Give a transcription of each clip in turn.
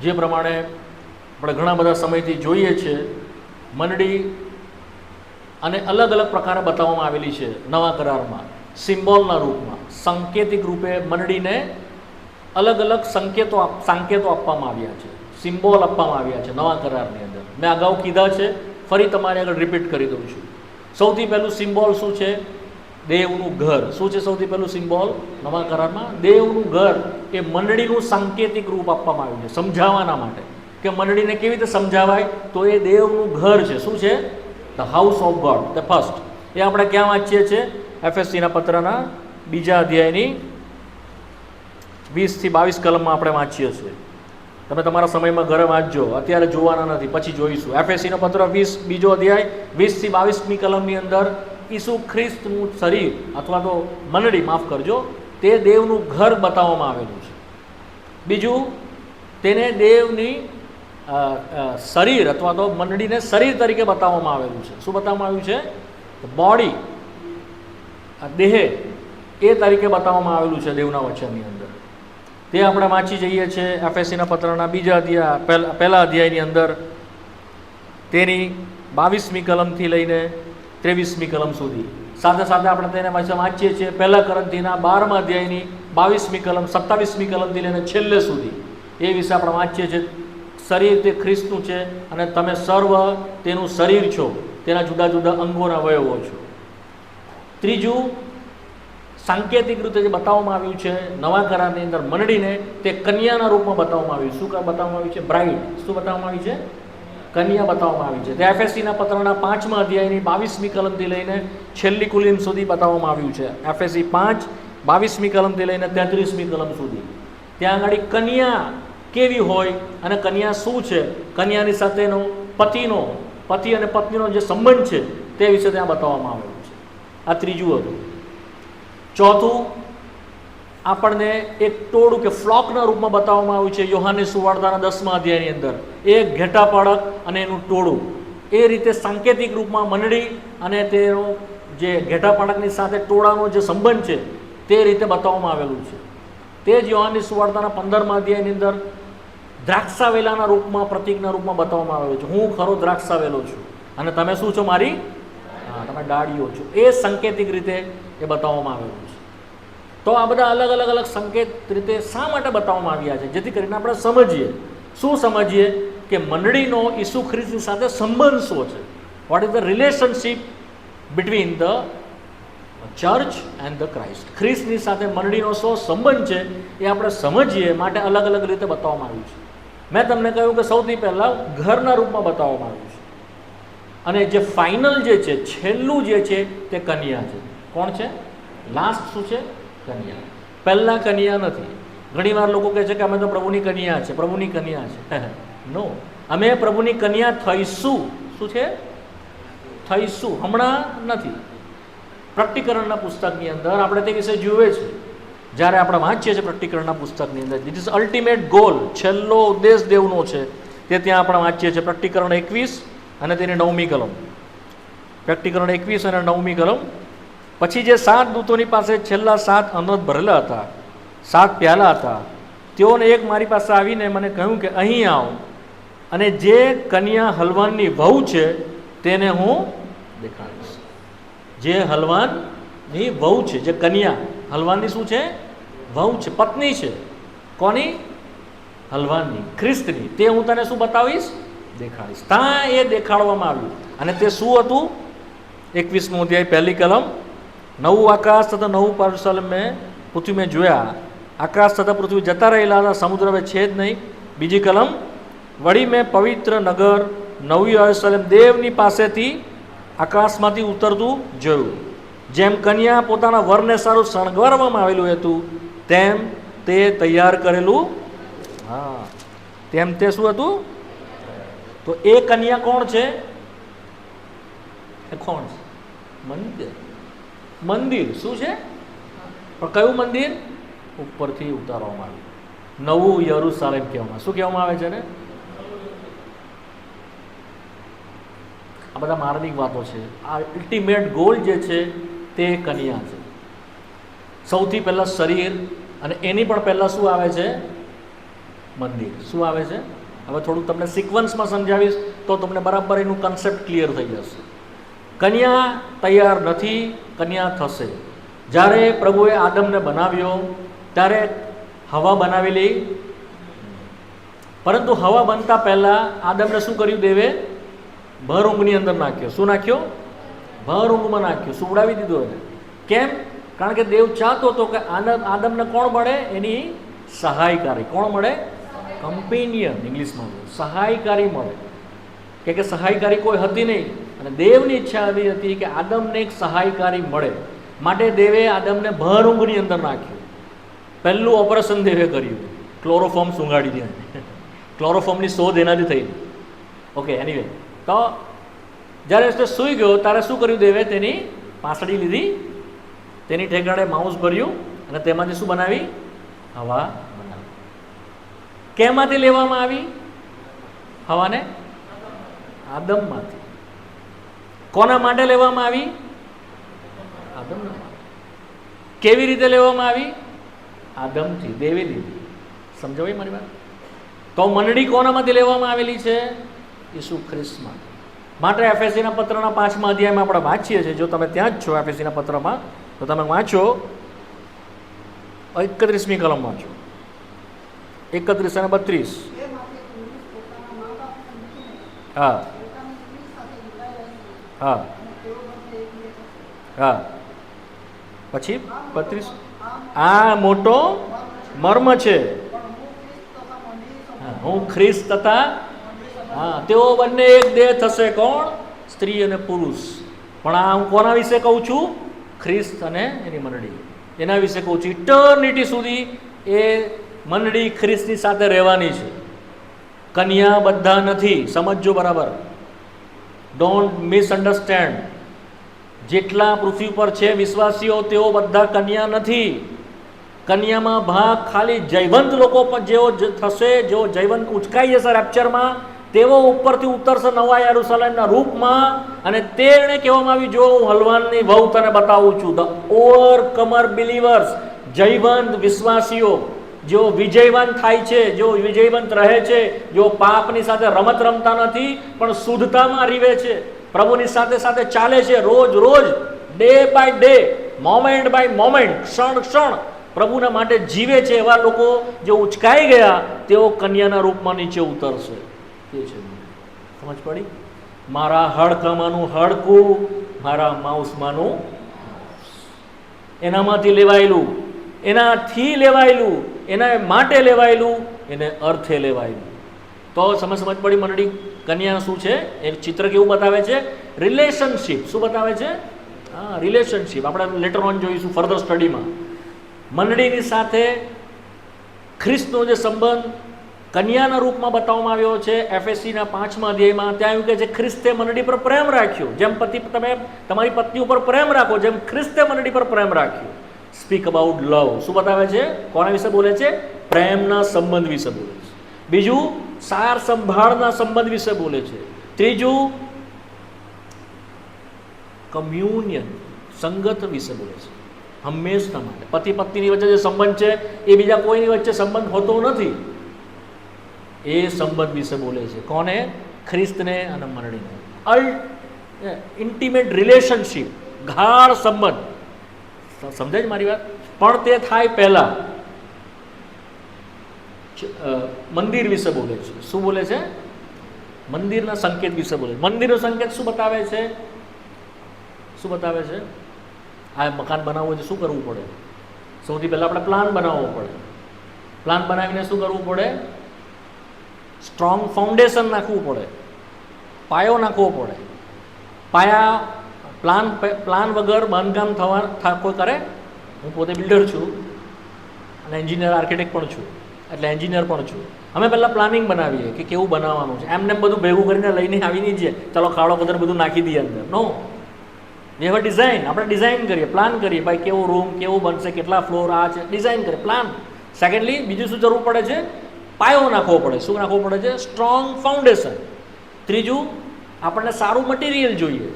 જે પ્રમાણે આપણે ઘણા બધા સમયથી જોઈએ છીએ, મંડળી અને અલગ અલગ પ્રકારે બતાવવામાં આવેલી છે નવા કરારમાં, સિમ્બોલના રૂપમાં, સાંકેતિક રૂપે મંડળીને અલગ અલગ સંકેતો આપવામાં આવ્યા છે, સિમ્બોલ આપવામાં આવ્યા છે નવા કરારની અંદર. મેં અગાઉ કીધા છે, ફરી તમારે આગળ રિપીટ કરી દઉં છું. સૌથી પહેલું સિમ્બોલ શું છે? દેવનું ઘર. શું છે સૌથી પહેલું સિમ્બોલ નવા કરારમાં? દેવનું ઘર. એ મંડળીનું સાંકેતિક રૂપ આપવામાં આવ્યું છે સમજાવવાના માટે, કે મંડળીને કેવી રીતે સમજાવાય, તો એ દેવનું ઘર છે. શું છે? The house of God, the first. એ આપણે ક્યાં વાંચીએ છીએ? એફએસસીના પત્રના 2 અધ્યાયની 20 થી 22 કલમમાં આપણે વાંચીએ છીએ. તમે તમારા સમયમાં ઘરે વાંચજો, અત્યારે જોવાના નથી, પછી જોઈશું. એફએસસીનો પત્ર 2 અધ્યાય 20 થી 22મી કલમની અંદર ઈસુ ખ્રિસ્તનું શરીર અથવા તો મંડળી, માફ કરજો, તે દેવનું ઘર બતાવવામાં આવેલું છે. બીજું, તેને દેવની શરીર અથવા તો મંડળીને શરીર તરીકે બતાવવામાં આવેલું છે. શું બતાવવામાં આવ્યું છે? બોડી, દેહ એ તરીકે બતાવવામાં આવેલું છે દેવના વચનની અંદર. તે આપણે વાંચી જઈએ છીએ એફએસસીના પત્રના 2 અધ્યાય પહેલા અધ્યાયની અંદર તેની 22મી કલમથી લઈને 23મી કલમ સુધી. સાથે સાથે આપણે તેને વાંચીએ છીએ 1 કોરિન્થીના 12મા અધ્યાયની 22મી કલમ 27મી કલમથી લઈને છેલ્લે સુધી. એ વિશે આપણે વાંચીએ છીએ. શરીર તે ખ્રિસ્તનું છે અને તમે સર્વ તેનું શરીર છો, તેના જુદા જુદા અંગોના અવયવો છો. ત્રીજું, સાંકેતિક રીતે જે બતાવવામાં આવ્યું છે નવા કરારની અંદર મંડળીને, તે કન્યાના રૂપમાં બતાવવામાં આવ્યું. શું બતાવવામાં આવ્યું છે? બ્રાઇડ. શું બતાવવામાં આવી છે? કન્યા બતાવવામાં આવી છે. તે એફએસસીના પત્રના 5મા અધ્યાયની 22મી કલમથી લઈને છેલ્લી કુલીમ સુધી બતાવવામાં આવ્યું છે. એફએસસી 5 22મી કલમથી લઈને 33મી કલમ સુધી. ત્યાં આગળ કન્યા કેવી હોય અને કન્યા શું છે, કન્યાની સાથેનો પતિ અને પત્નીનો જે સંબંધ છે તે વિશે ત્યાં બતાવવામાં આવેલું છે. આ ત્રીજું હતું. ચોથું, આપણને એક ટોળું કે ફ્લોકના રૂપમાં બતાવવામાં આવ્યું છે યોહાનની સુવાર્તાના 10મા અધ્યાયની અંદર. એક ઘેટાપાળક અને એનું ટોળું, એ રીતે સાંકેતિક રૂપમાં મંડળી અને તેનો જે ઘેટાપાળકની સાથે ટોળાનો જે સંબંધ છે તે રીતે બતાવવામાં આવેલું છે. તે જ યોહાનની સુવાર્તાના 15મા અધ્યાયની અંદર દ્રાક્ષાવેલાના રૂપમાં, પ્રતીકના રૂપમાં બતાવવામાં આવેલું છે. હું ખરો દ્રાક્ષાવેલો છું અને તમે શું છો? મારી તમે ડાળીઓ છો. એ સાંકેતિક રીતે એ બતાવવામાં આવેલું છે. તો આ બધા અલગ સંકેત રીતે શા માટે બતાવવામાં આવ્યા છે? જેથી કરીને આપણે સમજીએ. શું સમજીએ? કે મંડળીનો ઈસુ ખ્રિસ્તની સાથે સંબંધ શું છે? What is the relationship between the church and the Christ? ખ્રિસ્તની સાથે મંડળીનો શું સંબંધ છે એ આપણે સમજીએ માટે અલગ રીતે બતાવવામાં આવ્યું છે. મેં તમને કહ્યું કે સૌથી પહેલાં ઘરના રૂપમાં બતાવવામાં આવ્યું છે, અને જે ફાઇનલ જે છે, છેલ્લું જે છે તે કન્યા છે. કોણ છે? લાસ્ટ શું છે? કન્યા. પહેલાં કન્યા નથી. ઘણીવાર લોકો કહે છે કે અમે તો પ્રભુની કન્યા છે, પ્રભુની કન્યા છે. નો, અમે પ્રભુની કન્યા થઈશું. શું છે? થઈશું, હમણાં નથી. પ્રકટીકરણના પુસ્તકની અંદર આપણે તે વિશે જોઈએ છે. જ્યારે આપણે વાંચીએ છીએ પ્રકટીકરણના પુસ્તકની અંદર, ધીસ ઇઝ અલ્ટિમેટ ગોલ, છેલ્લો ઉદ્દેશ દેવનો છે, તે ત્યાં આપણે વાંચીએ છીએ. પ્રકટીકરણ 21 અને તેની 9મી કલમ. પ્રકટીકરણ 21 અને 9મી કલમ. પછી જે 7 દૂતોની પાસે છેલ્લા 7 અમૃત ભરેલા હતા, 7 પ્યાલા હતા, તેઓને એક મારી પાસે આવીને મને કહ્યું કે અહીં આવ, અને જે કન્યા હલવાનની વહુ છે તેને હું દેખાડીશ. જે હલવાનની વહુ છે, જે કન્યા હલવાનની શું છે? વહુ છે, પત્ની છે. કોની? હલવાનની, ખ્રિસ્તની. તે હું તને શું બતાવીશ? દેખાડીશ. ત્યાં એ દેખાડવામાં આવ્યું. અને તે શું હતું? 21મો અધ્યાય 1લી કલમ. નવું આકાશ તથા નવું યરુશલેમ મેં પૃથ્વી મેં જોયા. આકાશ તથા પૃથ્વી જતા રહેલા હતા, સમુદ્ર હવે છે જ નહીં. 2જી કલમ. વળી મેં પવિત્ર નગર નવું યરુશલેમ દેવની પાસેથી આકાશમાંથી ઉતરતું જોયું. જેમ કન્યા પોતાના વરને સારું શણગારવામાં આવેલું હતું, તેમ તે તૈયાર કરેલું. હા, તેમ તે શું હતું? તો એ કન્યા કોણ છે? એ કોણ છે? મંદિર. મંદિર શું છે? પણ કયું મંદિર? ઉપરથી ઉતારવામાં આવ્યું. નવું યરુશલેમ કહેવામાં. શું કહેવામાં આવે છે ને? આ બધા માર્મિક વાતો છે. આ અલ્ટિમેટ ગોલ જે છે તે કન્યા છે. સૌથી પહેલાં શરીર, અને એની પણ પહેલાં શું આવે છે? મંદિર. શું આવે છે? હવે થોડુંક તમને સિક્વન્સમાં સમજાવીશ તો તમને બરાબર એનું કન્સેપ્ટ ક્લિયર થઈ જશે. કન્યા તૈયાર નથી, કન્યા થશે. જ્યારે પ્રભુએ આદમને બનાવ્યો ત્યારે હવા બનાવેલી, પરંતુ હવા બનતા પહેલાં આદમને શું કર્યું? દેવે ભર ઊંઘની અંદર નાખ્યો. શું નાખ્યો? ભર ઊંઘમાં નાખ્યો, સુવડાવી દીધો એને. કેમ? કારણ કે દેવ ચાહતો હતો કે આદમને કોણ મળે? એની સહાયકારી. કોણ મળે? કમ્પેનિયન ઇંગ્લિશમાં, સહાયકારી મળે. કે સહાયકારી કોઈ હતી નહીં, અને દેવની ઈચ્છા એવી હતી કે આદમને એક સહાયકારી મળે. માટે દેવે આદમને ભર ઊંઘની અંદર નાખ્યું. પહેલું ઓપરેશન દેવે કર્યું, ક્લોરોફોર્મ સૂંઘાડી દે. ક્લોરોફોર્મની શોધ એનાથી થઈ. ઓકે, એનીવે, તો જ્યારે તે સૂઈ ગયો ત્યારે શું કર્યું દેવે? તેની પાંસળી લીધી, તેની ઠેકાણે માઉસ ભર્યું અને તેમાંથી શું બનાવી? હવા બનાવી. કેમાંથી લેવામાં આવી હવાને? આદમમાંથી. કોના માટે લેવામાં આવી? આદમના માટે. કેવી રીતે લેવામાં આવી? આદમથી, દેવે લીધી. સમજાવી મારી વાત? તો મંડળી કોનામાંથી લેવામાં આવેલી છે? ઈસુ ખ્રિસ્તમાં. માટે એફએસસીના પત્રના 5મા અધ્યાયમાં આપણે વાંચીએ છીએ. જો તમે ત્યાં જ છો એફએસસીના પત્રમાં, તો તમે વાંચો 31મી કલમ વાંચો, 31 અને 32. હા હા હા. પછી 32. આ મોટો મર્મ છે. હું ખ્રિસ્ત તથા, હા, તેઓ બંને એક દેહ થશે. કોણ? સ્ત્રી અને પુરુષ. પણ આ હું કોના વિશે કહું છું? ખ્રિસ્ત અને એની મંડળી. એના વિશે કહું છું. ઇટર્નિટી સુધી એ મંડળી ખ્રિસ્તની સાથે રહેવાની છે. કન્યા બધા નથી. સમજજો બરાબર, ડોન્ટ મિસઅન્ડરસ્ટેન્ડ. જેટલા પૃથ્વી પર છે વિશ્વાસીઓ, તેઓ બધા કન્યા નથી. કન્યામાં ભાગ ખાલી જયવંત લોકો પર જેઓ થશે, જેઓ જયવંત ઉચકાઈ જશે રેપ્ચરમાં, તેઓ ઉપરથી ઉતરશે નવા યરુશલેમના રૂપમાં. અને તેને કહેવામાં આવ્યું, જો હું હલવાનની વહુ તને બતાવું છું. ધ ઓવરકમર બિલીવર્સ, જયવંત વિશ્વાસીઓ, જેઓ વિજયવંત થાય છે, જેઓ વિજયવંત રહે છે, જેઓ પાપની સાથે રમત રમતા નથી પણ શુદ્ધતામાં રીવે છે, પ્રભુની સાથે સાથે ચાલે છે, રોજ રોજ, day by day, moment by moment, ક્ષણ ક્ષણ પ્રભુના માટે જીવે છે. એવા લોકો જે ઉચકાઈ ગયા તેઓ કન્યાના રૂપમાં નીચે ઉતરશે. તે છે. સમજ પડી? મારા હડકામાંનું હડકું, મારા માઉસમાંનું એનામાંથી લેવાયેલું, એનાથી લેવાયેલું, એના માટે લેવાયેલું, એને અર્થે લેવાયેલું. તો સમજ પડી મંડળી? કન્યા શું છે? એક ચિત્ર કેવું બતાવે છે? રિલેશનશીપ. શું બતાવે છે? હા, રિલેશનશીપ. આપણે લેટર ઓન જોઈશું ફર્ધર સ્ટડીમાં. મંડળીની સાથે ખ્રિસ્તનો જે સંબંધ કન્યાના રૂપમાં બતાવવામાં આવ્યો છે એફએસસીના 5મા અધ્યાયમાં. ત્યાં એવું કહે છે, ખ્રિસ્તે મંડળી પર પ્રેમ રાખ્યો. જેમ તમે તમારી પત્ની ઉપર પ્રેમ રાખો, જેમ ખ્રિસ્તે મંડળી પર પ્રેમ રાખ્યો. સ્પીક અબાઉટ લવ. શું બતાવે છે? કોના વિશે બોલે છે? પ્રેમના સંબંધ વિશે બોલે છે. બીજું, સાર સંભાળના સંબંધ વિશે બોલે છે. ત્રીજું, કમ્યુનિયન, સંગત વિશે બોલે છે. હંમેશના માટે પતિ પત્નીની વચ્ચે જે સંબંધ છે એ બીજા કોઈની વચ્ચે સંબંધ હોતો નથી. એ સંબંધ વિશે બોલે છે. કોને? ખ્રિસ્તને અને મંડળીને. ઇન્ટિમેટ રિલેશનશીપ, ગાઢ સંબંધ. સમજાય મારી વાત? પણ તે થાય પહેલા મંદિર વિશે બોલે છે. શું બોલે છે? મંદિરના સંકેત વિશે બોલે છે. મંદિરનો સંકેત શું બતાવે છે? શું બતાવે છે? આ મકાન બનાવવું હોય તો શું કરવું પડે? સૌથી પહેલાં આપણે પ્લાન બનાવવો પડે. પ્લાન બનાવીને શું કરવું પડે? સ્ટ્રોંગ ફાઉન્ડેશન નાખવું પડે, પાયો નાખવો પડે. પ્લાન વગર બાંધકામ કોઈ કરે? હું પોતે બિલ્ડર છું અને એન્જિનિયર આર્કિટેક્ટ પણ છું, એટલે એન્જિનિયર પણ છું. અમે પહેલાં પ્લાનિંગ બનાવીએ કે કેવું બનાવવાનું છે. એમને બધું ભેગું કરીને લઈને આવી નહીં જઈએ, ચાલો ખાડો કદર બધું નાખી દઈએ અંદર. નો, વી હેવ અ ડિઝાઇન. આપણે ડિઝાઇન કરીએ, પ્લાન કરીએ, ભાઈ કેવો રૂમ, કેવું બનશે, કેટલા ફ્લોર, આ છે, ડિઝાઇન કરીએ, પ્લાન. સેકન્ડલી, બીજું શું જરૂર પડે છે? પાયો નાખવો પડે. શું નાખવો પડે છે? Strong foundation. ત્રીજું, આપણને સારું મટીરિયલ જોઈએ,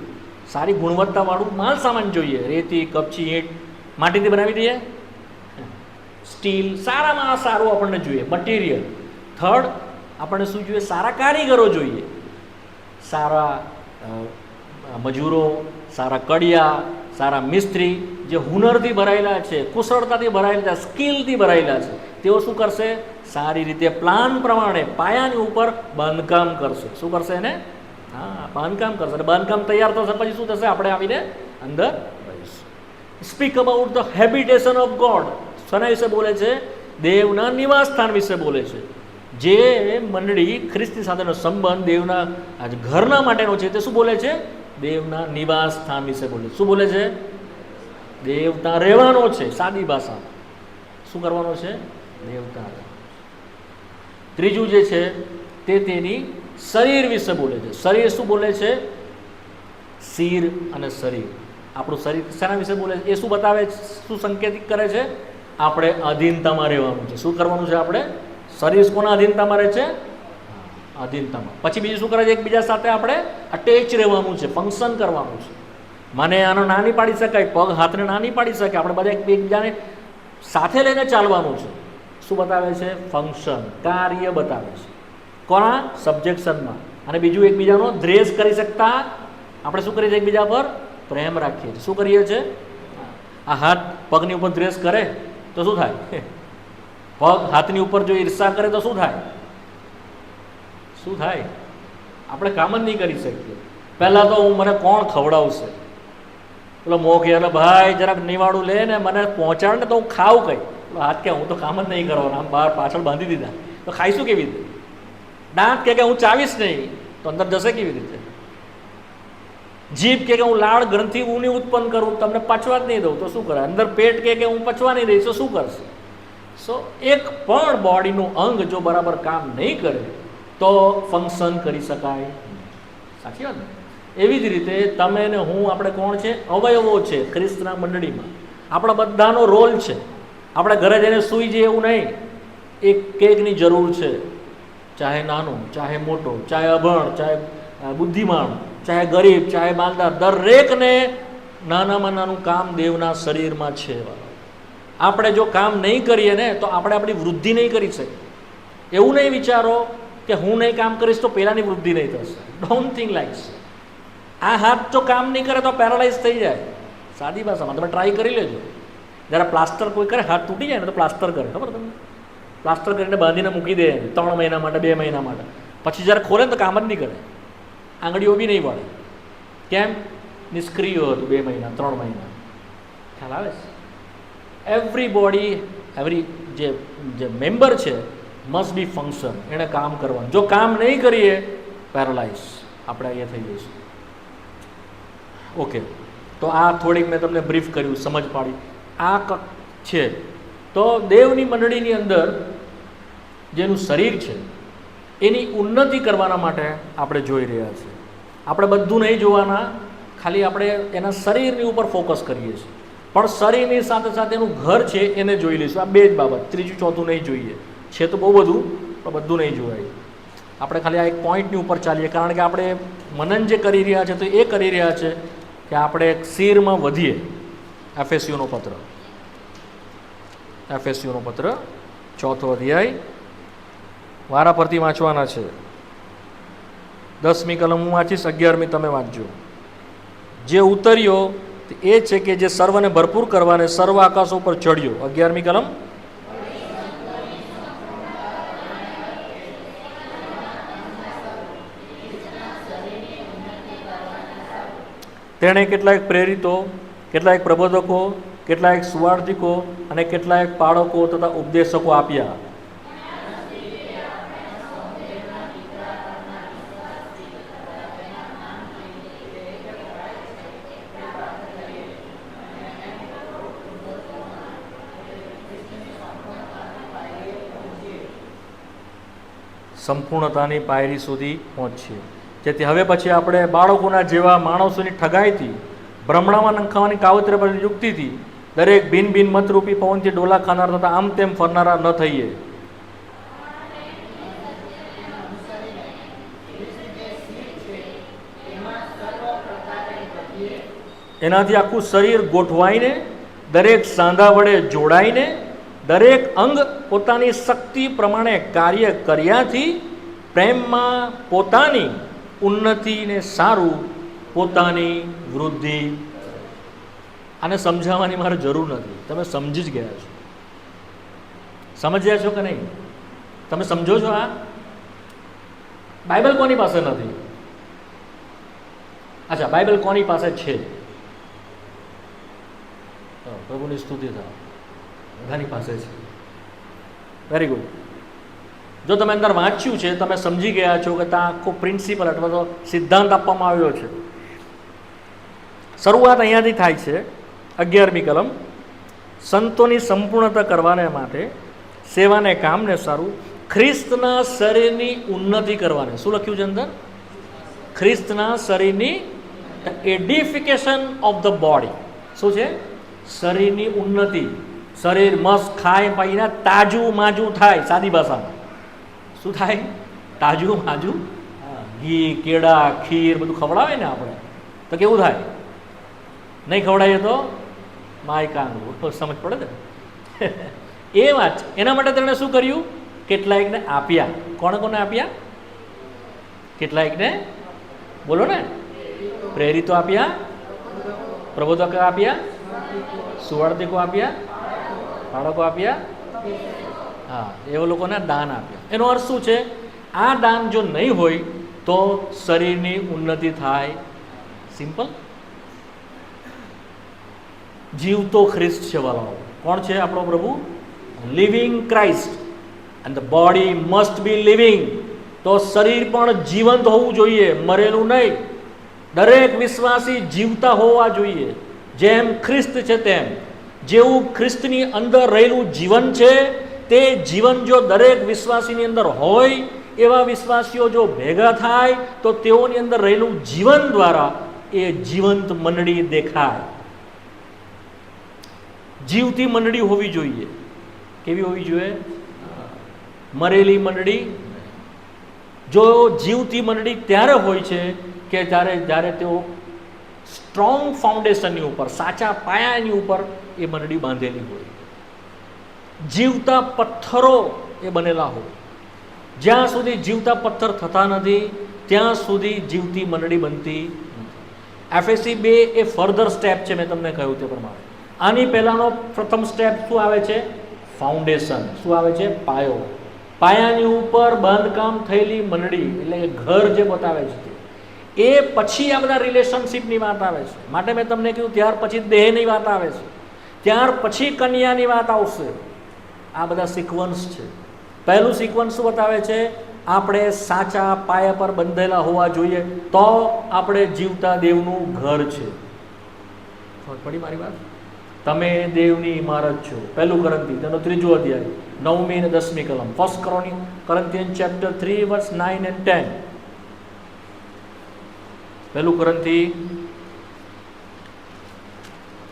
સારી ગુણવત્તાવાળું માલ સામાન જોઈએ. રેતી, કપચી, ઈંટ માટીથી બનાવી દઈએ, સ્ટીલ, સારામાં સારું આપણને જોઈએ મટીરિયલ. થર્ડ, આપણને શું જોઈએ? સારા કારીગરો જોઈએ, સારા મજૂરો, સારા કડિયા, સારા મિસ્ત્રી, જે હુનરથી ભરાયેલા છે, કુશળતાથી ભરાયેલા છે, સ્કિલથી ભરાયેલા છે. તેઓ શું કરશે? સારી રીતે પ્લાન પ્રમાણે પાયાની ઉપર બાંધકામ કરશે. શું કરશે એને? હા, બાંધકામ કરશે. અને બાંધકામ તૈયાર થશે પછી શું થશે? આપણે આવીને અંદર રહીશું. Speak about the habitation of God. શેના વિશે બોલે છે? દેવના નિવાસ સ્થાન વિશે બોલે છે. જે મંડળી ખ્રિસ્તી સાથેનો સંબંધ દેવના ઘરના માટેનો છે, તે શું બોલે છે? દેવના નિવાસ સ્થાન વિશે બોલે. શું બોલે છે? દેવતા રહેવાનો છે. સાદી ભાષા શું કરવાનો છે? દેવતા. ત્રીજું જે છે તે તેની શરીર વિશે બોલે છે. શરીર શું બોલે છે? શિર અને શરીર. આપણું શરીર શેના વિશે બોલે છે? એ શું બતાવે છે? શું સંકેતિત કરે છે? આપણે અધીનતામાં રહેવાનું છે. શું કરવાનું છે? આપણે શરીર કોના અધીનતામાં રહે છે? અધીનતામાં. પછી બીજું શું કરે છે? એકબીજા સાથે આપણે અટેચ રહેવાનું છે, ફંક્શન કરવાનું છે. મને આનો ના નહીં પાડી શકાય, પગ હાથને ના નહીં પાડી શકે, આપણે બધા એકબીજાને સાથે લઈને ચાલવાનું છે. શું બતાવે છે? ફંક્શન, કાર્ય બતાવે છે. કોના? સબ્જેક્શનમાં. અને બીજું, એકબીજાનો દ્વેષ કરી શકતા આપણે શું કરીએ છીએ? એકબીજા પર પ્રેમ રાખીએ છીએ. શું કરીએ છીએ? આ હાથ પગની ઉપર દ્વેષ કરે તો શું થાય? પગ હાથની ઉપર જો ઈર્ષા કરે તો શું થાય? શું થાય? આપણે કામ જ નહીં કરી શકીએ. પહેલાં તો મને કોણ ખવડાવશે? પેલો મોહ કે ભાઈ જરાક નિવાડું લે ને મને પહોંચાડ ને તો હું ખાઉં કઈ. હાથ કે હું તો કામ જ નહીં કરવાનું, આમ બહાર પાછળ બાંધી દીધા તો ખાઈશું કેવી રીતે? દાંત કે હું ચાવીશ નહીં તો અંદર જશે કેવી રીતે? જીભ કે હું લાળ ગ્રંથિ ઊની ઉત્પન્ન કરું, તમને પચવા જ નહીં દઉં તો શું કરે? અંદર પેટ કે હું પચવા નહીં દઈશ તો શું કરશે? સો એક પણ બોડીનું અંગ જો બરાબર કામ નહીં કરે તો ફંક્શન કરી શકાય. સાચી વાત ને? એવી જ રીતે તમે ને હું, આપણે કોણ છે? અવયવો છે ખ્રિસ્તના મંડળીમાં. આપણા બધાનો રોલ છે. આપણે ઘરે જઈને સૂઈ જઈએ એવું નહીં. એક કેકની જરૂર છે, ચાહે નાનો, ચાહે મોટો, ચાહે અભણ, ચાહે બુદ્ધિમાન, ચાહે ગરીબ, ચાહે માલદાર, દરેકને નાનામાં નાનું કામ દેવના શરીરમાં છે. આપણે જો કામ નહીં કરીએ ને તો આપણે આપણી વૃદ્ધિ નહીં કરી શકીએ. એવું નહીં વિચારો કે હું નહીં કામ કરીશ તો પેલાની વૃદ્ધિ નહીં થશે. Don't think like. આ હાથ જો કામ નહીં કરે તો પેરાલાઇઝ થઈ જાય. સાદી ભાષામાં તમે ટ્રાય કરી લેજો. જ્યારે પ્લાસ્ટર કોઈ કરે, હાથ તૂટી જાય ને તો પ્લાસ્ટર કરે, ખબર તમને? પ્લાસ્ટર કરીને બાંધીને મૂકી દે 3 મહિના માટે, 2 મહિના માટે. પછી જ્યારે ખોલે ને તો કામ જ નહીં કરે, આંગળીઓ બી નહીં વળે. કેમ? નિષ્ક્રિય હતું 2 મહિના, 3 મહિના. ખ્યાલ આવે છે? એવરી બોડી, એવરી જે મેમ્બર છે મસ્ટ બી ફંક્શન. એણે કામ કરવાનું. જો કામ નહીં કરીએ પેરાલાઇઝ આપણે અહીંયા થઈ જઈશું. ઓકે, તો આ થોડીક મેં તમને બ્રીફ કર્યું, સમજ પાડી. આ છે તો દેવની મંડળીની અંદર જેનું શરીર છે એની ઉન્નતિ કરવાના માટે આપણે જોઈ રહ્યા છીએ. આપણે બધું નહીં જોવાના, ખાલી આપણે એના શરીરની ઉપર ફોકસ કરીએ છીએ. પણ શરીરની સાથે સાથે એનું ઘર છે એને જોઈ લઈશું. આ બે જ બાબત, ત્રીજું ચોથું નહીં જોઈએ. છે તો બહુ બધું, પણ બધું નહીં જોવાય. આપણે ખાલી આ એક પોઈન્ટની ઉપર ચાલીએ, કારણ કે આપણે મનન જે કરી રહ્યા છે તો એ કરી રહ્યા છે કે આપણે શિરમાં વધીએ. એફએસયુનો પત્ર, એફએસયુનો પત્ર 4થો અધ્યાય વારા પરથી વાંચવાના છે. 10મી કલમ હું વાંચીશ, 11મી તમે વાંચજો. જે ઉતર્યો એ છે કે જે સર્વને ભરપૂર કરવાને સર્વ આકાશો પર ચડ્યો. 11મી કલમ. તેણે કેટલાક પ્રેરિતો, કેટલાક પ્રબોધકો, કેટલાક સુવાર્તિકો અને કેટલાક પાળકો તથા ઉપદેશકો આપ્યા. સંપૂર્ણતાની પાયરી સુધી પહોંચીએ, જેથી હવે પછી આપણે બાળકોના જેવા માણસોની ઠગાઈથી, ભ્રમણામાં નંખાવાની કાવતરે પર યુક્તિથી દરેક ભિન્ન ભિન્ન મતરૂપી પવનથી ડોલા ખાનાર તથા આમ તેમ ફરનારા ન થઈએ. એનાથી આખું શરીર ગોઠવાઈને, દરેક સાંધા વડે જોડાઈને, દરેક અંગ પોતાની શક્તિ પ્રમાણે કાર્ય કર્યાથી પ્રેમમાં પોતાની ઉન્નતિને સારું પોતાની વૃદ્ધિ. આને સમજાવવાની મારે જરૂર નથી, તમે સમજી જ ગયા છો. સમજ્યા છો કે નહીં? તમે સમજો છો? આ બાઇબલ કોની પાસે નથી? અચ્છા, બાઇબલ કોની પાસે છે? પ્રભુની સ્તુતિ થાય, બધાની પાસે છે. Very good. જો તમે અંદર વાંચ્યું છે, તમે સમજી ગયા છો કે ત્યાં આખો પ્રિન્સિપલ અથવા તો સિદ્ધાંત આપવામાં આવ્યો છે. શરૂઆત અહીંયાથી થાય છે. 11મી કલમ, સંતોની સંપૂર્ણતા કરવાને માટે સેવાને કામને સારું ખ્રિસ્તના શરીરની ઉન્નતિ કરવાને. શું લખ્યું છે અંદર? ખ્રિસ્તના શરીરની એડિફિકેશન ઓફ ધ બોડી. શું છે? શરીરની ઉન્નતિ. શરીર મસ્ત ખાય પીને તાજું માજું થાય. સાદી ભાષામાં શું થાય? તાજું માજું. ઘી, કેળા, ખીર બધું ખવડાવે ને આપણે, તો કેવું થાય? નહીં ખવડાવીએ તો માય કાંગરું. સમજ પડે ને? એ વાત. એના માટે તેમણે શું કર્યું? કેટલાયકને આપ્યા. કોણે કોને આપ્યા? કેટલાયકને બોલો ને. પ્રેરિતો આપ્યા, પ્રબોધકો આપ્યા, સુવાર્તિકો આપ્યા, બાળકો આપ્યા. હા, એવા લોકોને દાન આપ્યા. એનો અર્થ શું છે? આ દાન જો નહીં હોય તો શરીરની ઉન્નતિ થાય. સિમ્પલ. જીવતો ખ્રિસ્ત છે વાળો. કોણ છે આપણો પ્રભુ? Living Christ. And the body must be living. તો શરીર પણ જીવંત હોવું જોઈએ, મરેલું નહીં. દરેક વિશ્વાસી જીવતા હોવા જોઈએ, જેમ ખ્રિસ્ત છે તેમ. જેવું ખ્રિસ્તની અંદર રહેલું જીવન છે, તે જીવન જો દરેક વિશ્વાસીની અંદર હોય, એવા વિશ્વાસીઓ જો ભેગા થાય તો તેઓની અંદર રહેલું જીવન દ્વારા એ જીવંત મંડળી દેખાય. જીવતી મંડળી હોવી જોઈએ. કેવી હોવી જોઈએ? મરેલી મંડળી. જો જીવતી મંડળી ત્યારે હોય છે કે જ્યારે તેઓ સ્ટ્રોંગ ફાઉન્ડેશનની ઉપર, સાચા પાયાની ઉપર એ મંડળી બાંધેલી હોય. જીવતા પથ્થરો એ બનેલા હોય. જ્યાં સુધી જીવતા પથ્થર થતા નથી ત્યાં સુધી જીવતી મંડળી બનતી નથી. એફએસી 2 એ ફર્ધર સ્ટેપ છે. મેં તમને કહ્યું તે પ્રમાણે આની પહેલાનો પ્રથમ સ્ટેપ શું આવે છે? ફાઉન્ડેશન. શું આવે છે? પાયો. પાયાની ઉપર બાંધકામ થયેલી મંડળી એટલે કે ઘર જે બતાવે છે એ પછી આ બધા રિલેશનશીપની વાત આવે છે. માટે મેં તમને કહ્યું ત્યાર પછી દેહની વાત આવે છે, ત્યાર પછી કન્યાની વાત આવશે. આ બધા સિક્વન્સ છે. પહેલું સિક્વન્સ શું બતાવે છે? આપણે સાચા પાયા પર બંધેલા હોવા જોઈએ, તો આપણે જીવતા દેવનું ઘર છે. ખબર પડી મારી વાત? તમે દેવની ઇમારત છો. પહેલું કરંથી તેનો 3જો અધ્યાય 9મી અને 10મી કલમ. 1 Corinthians chapter 3 verse 9 and 10. પહેલું કરંથી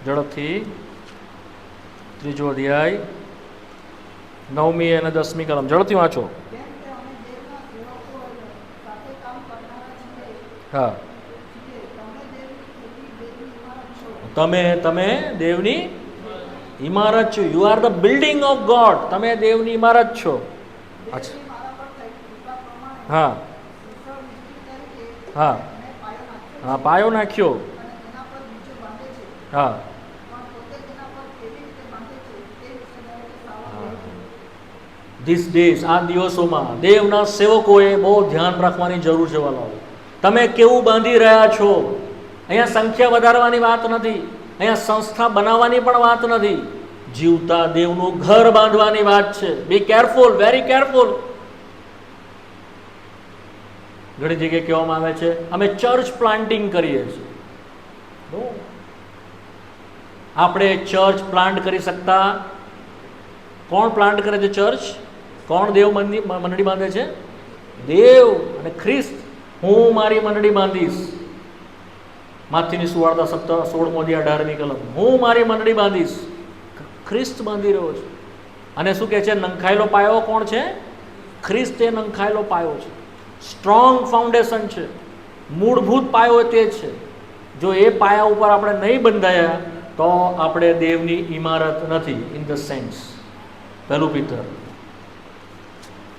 ઝડપથી 3જો અધ્યાય 9મી અને 10મી કલમ ઝડપથી વાંચો. હા, તમે દેવની ઇમારત છો. You are the building of God. તમે દેવની ઇમારત છો. અચ્છા, હા હા હા, પાયો નાખ્યો. હા, ધીસ ડેઝ, આ દિવસોમાં દેવના સેવકોએ બહુ ધ્યાન રાખવાની જરૂર છે. વાલાઓ, તમે કેવું બાંધી રહ્યા છો? અહીંયા સંખ્યા વધારવાની વાત નથી, અહીંયા સંસ્થા બનાવવાની પણ વાત નથી. જીવતા દેવનું ઘર બાંધવાની વાત છે. Be careful, very careful. ઘણી જગ્યાએ કહેવામાં આવે છે અમે ચર્ચ પ્લાન્ટિંગ કરીએ છીએ. આપણે ચર્ચ પ્લાન્ટ કરી શકતા? કોણ પ્લાન્ટ કરે છે ચર્ચ? કોણ દેવ મંડળી બાંધે છે? દેવ અને ખ્રિસ્ત. હું મારી મંડળી બાંધીશ. માથીની સુવાર્તા 16મો અધ્યાય 18મી કલમ. હું મારી મંડળી બાંધીશ. ખ્રિસ્ત બાંધી રહ્યો છે. અને શું કહે છે? નંખાયેલો પાયો કોણ છે? ખ્રિસ્ત એ નંખાયેલો પાયો છે. સ્ટ્રોંગ ફાઉન્ડેશન છે. મૂળભૂત પાયો તે છે. જો એ પાયા ઉપર આપણે નહીં બંધાયા તો આપણે દેવની ઇમારત નથી. ઇન ધ સેન્સ પહેલું પિત્તર,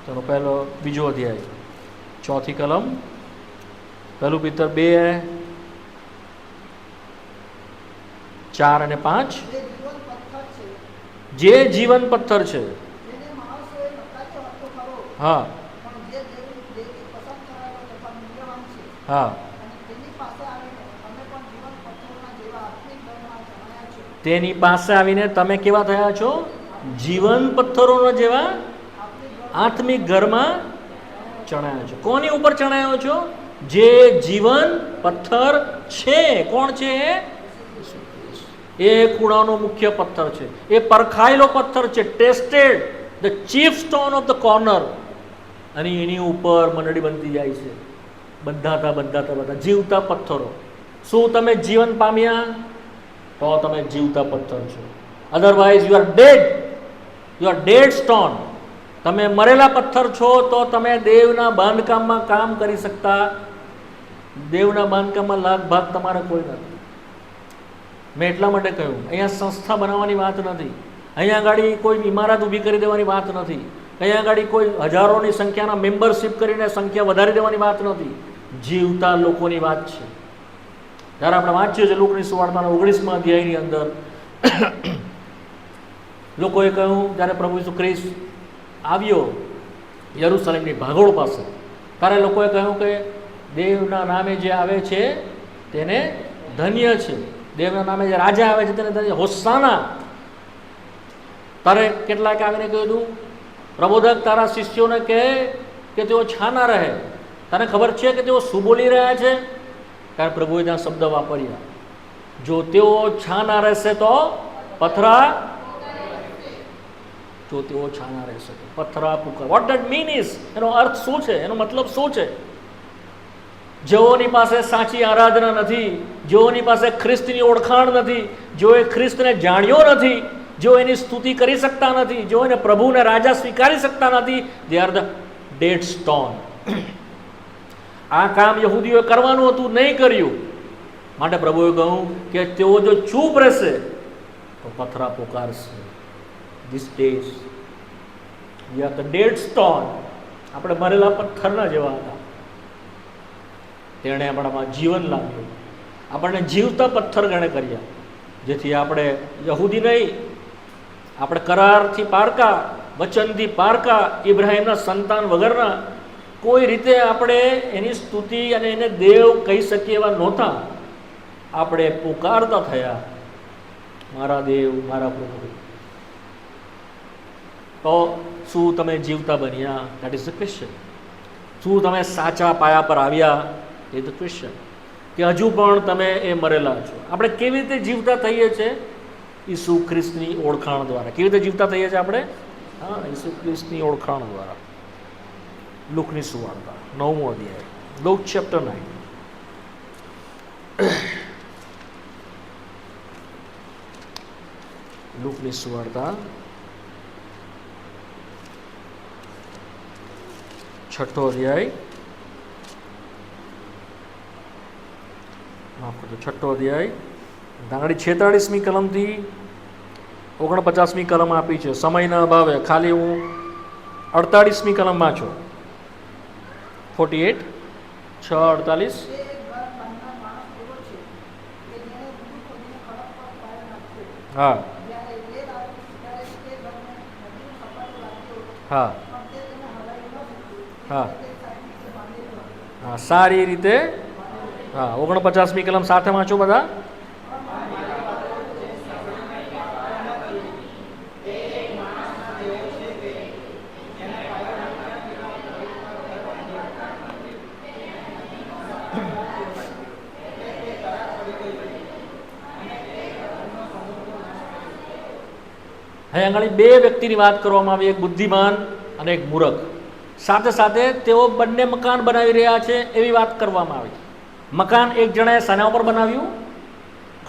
ચલો બીજો અધ્યાય, 4 કલમ, પહેલું પિત્તર 2:4 અને 5. જે જીવન પથ્થર છે, હા હા, તેની પાસે આવીને તમે કેવા થયા છો? જીવન પથ્થરોના જેવા આત્મિક ઘરમાં ચણાયા છો. કોની ઉપર ચણાયો છો? જે જીવન પથ્થર છે. કોણ છે? એ ખૂણાનો મુખ્ય પથ્થર છે, એ પરખાયેલો પથ્થર છે, tested, the chief stone of the corner. અને એની ઉપર મંડળી બનતી જાય છે, બંધાતા જીવતા પથ્થરો. શું તમે જીવન પામ્યા? તો તમે જીવતા પથ્થર છો. Otherwise you are dead stone. તમે મરેલા પથ્થર છો, તો તમે દેવના બાંધકામમાં કામ કરી શકતા. દેવના બાંધકામમાં લાગ ભાગ તમારે કોઈ નથી. મેં એટલા માટે કહ્યું, અહીંયા સંસ્થા બનાવવાની વાત નથી, અહીંયા આગળ કોઈ ઇમારત ઊભી કરી દેવાની વાત નથી, અહીંયા આગળ કોઈ હજારોની સંખ્યાના મેમ્બરશીપ કરીને સંખ્યા વધારી દેવાની વાત નથી. જીવતા લોકોની વાત છે. જ્યારે આપણે વાંચ્યું છે લુકની સુવાર્તાના 19મા અધ્યાયની અંદર, લોકોએ કહ્યું જ્યારે પ્રભુ ઈસુ ખ્રિસ્ત આવ્યો યરુશલેમની ભાગોળ પાસે, ત્યારે લોકોએ કહ્યું કે દેવના નામે જે આવે છે તેને ધન્ય છે, દેવના નામે જે રાજા આવે છે તેને ધન્ય, હોસાના. તારે કેટલાક આવીને કહ્યું, પ્રબોધક તારા શિષ્યોને કહે કે તેઓ છાના રહે. તને ખબર છે કે તેઓ શું બોલી રહ્યા છે? ત્યારે પ્રભુએ ત્યાં શબ્દ વાપર્યા, જો તેઓ છાના રહેશે તો પથરા, જો તેઓ છાના રહેશે તો પથરા પુકાર. વોટ ધેટ મીન ઇઝ, એનો અર્થ શું છે, એનો મતલબ શું છે? જેઓની પાસે સાચી આરાધના નથી, જેઓની પાસે ખ્રિસ્તની ઓળખાણ નથી, જેઓએ ખ્રિસ્તને જાણ્યો નથી, જેઓ એની સ્તુતિ કરી શકતા નથી, જેઓ એને પ્રભુને રાજા સ્વીકારી શકતા નથી, they are the dead stone. આ કામ યહૂદીઓએ કરવાનું હતું, નહીં કર્યું, માટે પ્રભુએ કહ્યું કે તેઓ જો ચૂપ રહેશે તો પથરા પુકારશે. These days we are the dead stone. આપણે મરેલા પથ્થરના જેવા હતા. તેણે આપણામાં જીવન લાવ્યું, આપણને જીવતા પથ્થર ગણે કર્યા, જેથી આપણે યહૂદી નહીં, આપણે કરારથી પારકા, વચનથી પારકા, ઇબ્રાહીમના સંતાન વગરના, કોઈ રીતે આપણે એની સ્તુતિ અને એને દેવ કહી શકીએ એવા નહોતા. આપણે પુકારતા થયા, મારા દેવ, મારા પ્રભુ. તો શું તમે જીવતા બન્યા? That is the question. શું તમે સાચા પાયા પર આવ્યા? એ ધ ક્વેશ્ચન. કે હજુ પણ તમે એ મરેલા છો? આપણે કેવી રીતે જીવતા થઈએ છીએ? ઈસુ ખ્રિસ્તની ઓળખાણ દ્વારા. કેવી રીતે જીવતા થઈએ છીએ આપણે? હા, ઈસુ ખ્રિસ્તની ઓળખાણ દ્વારા. લુકની સુવાર્તા 9મો અધ્યાય, લુક ચેપ્ટર 9. લુકની સુવાર્તા 6ઠો અધ્યાય, માફ કરજો, 6ઠો અધ્યાય, આગળ 46મી કલમથી 49મી કલમ આપી છે. સમયના અભાવે ખાલી હું 48મી કલમમાં છું. 48, 6:48. હા હા હા હા, સારી રીતે. હા, 49મી કલમ સાથે વાંચો બધા. અહીં આગળ બે વ્યક્તિની વાત કરવામાં આવી, એક બુદ્ધિમાન અને એક મૂર્ખ. સાથે સાથે તેઓ બંને મકાન બનાવી રહ્યા છે એવી વાત કરવામાં આવી. મકાન એક જણાએ શાના ઉપર બનાવ્યું?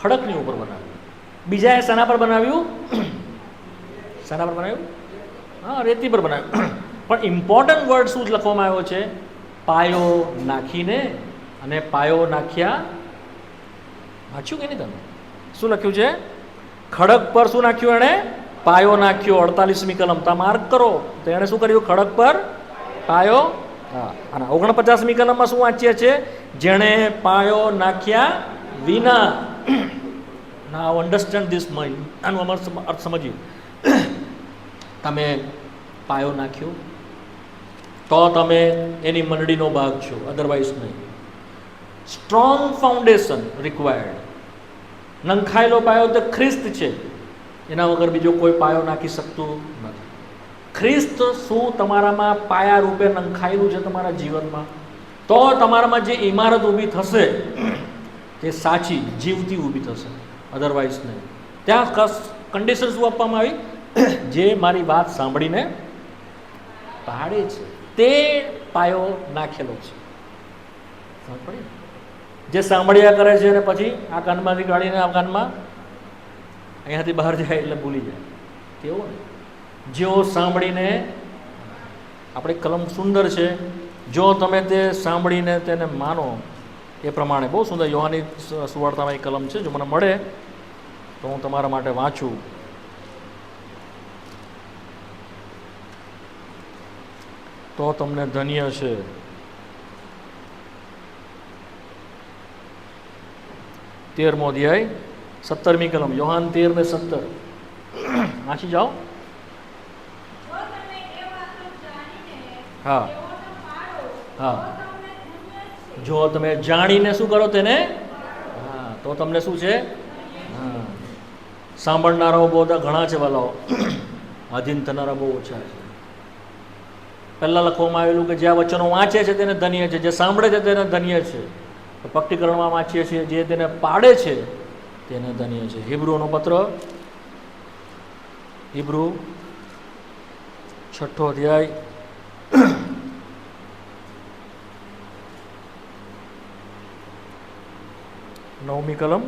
ખડકની ઉપર બનાવ્યું. બીજાએ શાના પર બનાવ્યું? શાના પર બનાવ્યું? હા, રેતી પર બનાવ્યું. પણ ઇમ્પોર્ટન્ટ વર્ડ શું લખવામાં આવ્યો છે? પાયો નાખીને. અને પાયો નાખ્યા, વાંચ્યું કે નહીં તમે? શું લખ્યું છે? ખડક પર શું નાખ્યું એણે? પાયો નાખ્યો, 48મી કલમ. તા માર્ક કરો તો એણે શું કર્યું? ખડક પર પાયો. હા, અને 49મી કલમમાં શું વાંચીએ છીએ? જેણે પાયો નાખ્યા વિના. નાઉ અન્ડરસ્ટેન્ડ ધીસ માઇન્ડ. આનું અર્થ સમજીએ. તમે પાયો નાખ્યો તો તમે એની મંડળીનો ભાગ છો, અધરવાઇઝ નહીં. Strong foundation required. નંખાયેલો પાયો તો ખ્રિસ્ત છે, એના વગર બીજો કોઈ પાયો નાખી શકતું નથી. ખ્રિસ્ત શું તમારામાં પાયા રૂપે નંખાયેલું છે તમારા જીવનમાં, તો તમારામાં જે ઇમારત ઊભી થશે તે સાચી જીવતી ઊભી થશે, અધરવાઇઝ નહીં. ત્યાં કન્ડિશન શું આપવામાં આવી? જે મારી વાત સાંભળીને પાડે છે તે પાયો નાખેલો છે. જે સાંભળ્યા કરે છે અને પછી આ કાનમાંથી કાઢીને આ કાનમાં અહીંયાથી બહાર જાય એટલે ભૂલી જાય, તેવો ને. જેઓ સાંભળીને, આપણે કલમ સુંદર છે, જો તમે તે સાંભળીને તેને માનો એ પ્રમાણે. બહુ સુંદર યોહાની સુવાર્તામાં એ કલમ છે, જો મને મળે તો હું તમારા માટે વાંચું. તો તમને ધન્ય છે. તેરમો અધ્યાય 17મી કલમ, યોહાન 13:17. વાંચી જાઓ. હા હા, જો તમે જાણીને શું કરો તેને, હા, તો તમને શું છે? હા, સાંભળનારાઓ બહુ ઘણા છે વાલાઓ, આધીન થનારા બહુ ઓછા છે. પહેલાં લખવામાં આવેલું કે જે આ વચનો વાંચે છે તેને ધન્ય છે, જે સાંભળે છે તેને ધન્ય છે. પક્તિકરણમાં વાંચીએ છીએ જે તેને પાડે છે તેને ધન્ય છે. હિબ્રુનો પત્ર, હિબ્રુ 6ઠ્ઠો અધ્યાય 9મી કલમ.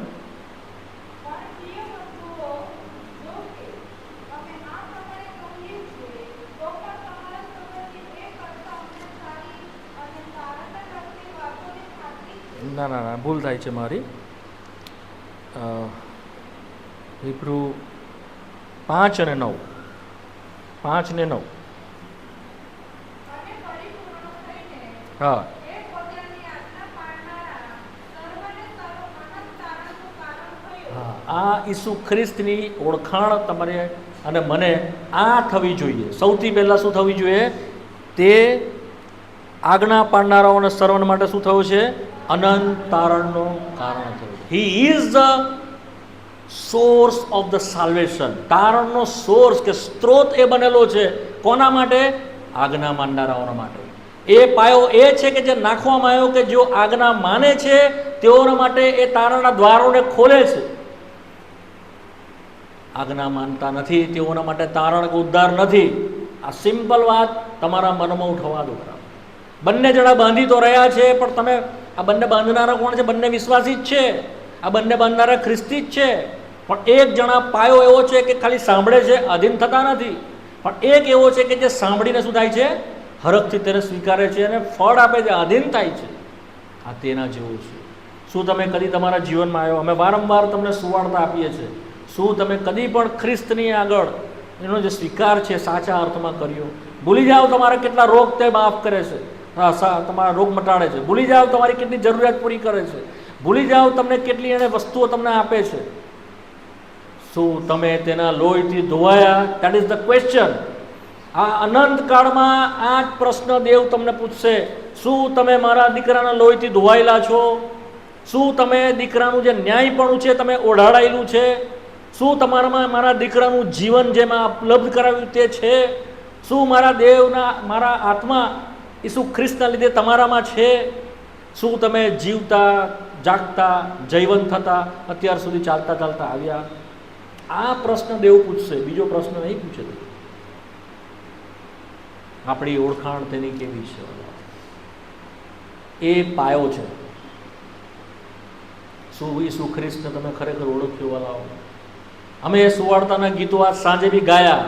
ના ના ના, ભૂલ થાય છે મારી. હિબ્રુ 5 અને 9, 5 ને 9. હા, આ ઈસુ ખ્રિસ્તની ઓળખાણ તમારે અને મને આ થવી જોઈએ. સૌથી પહેલાં શું થવી જોઈએ? તે આજ્ઞા પાડનારાઓ અને સર્વન માટે શું થયું છે? અનંત તારણનું કારણ થયું. He is the source of the salvation. તારણનો સોર્સ કે સ્ત્રોત એ બનેલો છે કોના માટે? આજ્ઞા માનનારાઓના માટે. એ પાયો એ છે કે જે નાખવામાં આવ્યો કે જો આજ્ઞા માને છે તેઓના માટે એ તારણના દ્વારોને ખોલે છે. આજ્ઞા માનતા નથી તેઓના માટે તારણ કે ઉદ્ધાર નથી. આ સિમ્પલ વાત તમારા મનમાં ઉઠવા દો. બંને જણા બાંધી તો રહ્યા છે, પણ તમે આ બંને બાંધનારા કોણ છે? બંને વિશ્વાસી જ છે. આ બંને બાંધનારા ખ્રિસ્તી જ છે. પણ એક જણા પાયો એવો છે કે ખાલી સાંભળે છે, અધીન થતા નથી. પણ એક એવો છે કે જે સાંભળીને શું થાય છે? હરખથી તેને સ્વીકારે છે અને ફળ આપે છે, અધીન થાય છે. આ તેના જેવું છે. શું તમે કદી તમારા જીવનમાં આવ્યો? અમે વારંવાર તમને સુવાર્તા આપીએ છીએ. શું તમે કદી પણ ખ્રિસ્તની આગળ એનો જે સ્વીકાર છે સાચા અર્થમાં કર્યો? ભૂલી જાઓ તમારા કેટલા રોગ તે માફ કરે છે, તમારા રોગ મટાડે છે. ભૂલી જાઓ તમારી કેટલી જરૂરિયાત પૂરી કરે છે. ભૂલી જાઓ તમને કેટલી એને વસ્તુઓ તમને આપે છે. શું તમે તેના લોહીથી ધોવાયા? That is the question. આ અનંત કાળમાં આ જ પ્રશ્ન દેવ તમને પૂછશે. શું તમે મારા દીકરાના લોહીથી ધોવાયેલા છો? શું તમે દીકરાનું જે ન્યાયપણું છે તમે ઓઢાડાયેલું છે? શું તમારામાં મારા દીકરાનું જીવન જેમાં ઉપલબ્ધ કરાવ્યું તે છે? શું મારા દેવના, મારા આત્મા ઈસુ ખ્રિસ્તના લીધે તમારામાં છે? શું તમે જીવતા, જાગતા, જૈવંત થતા અત્યાર સુધી ચાલતા ચાલતા આવ્યા? આ પ્રશ્ન દેવ પૂછશે, બીજો પ્રશ્ન નહીં પૂછે. આપણી ઓળખાણ તેની કેવી છે? એ પાયો છે. શું ઈસુ ખ્રિસ્તને તમે ખરેખર ઓળખ્યો વાલાઓ? અમે સુવાર્તાના ગીતો આજ સાંજે બી ગાયા.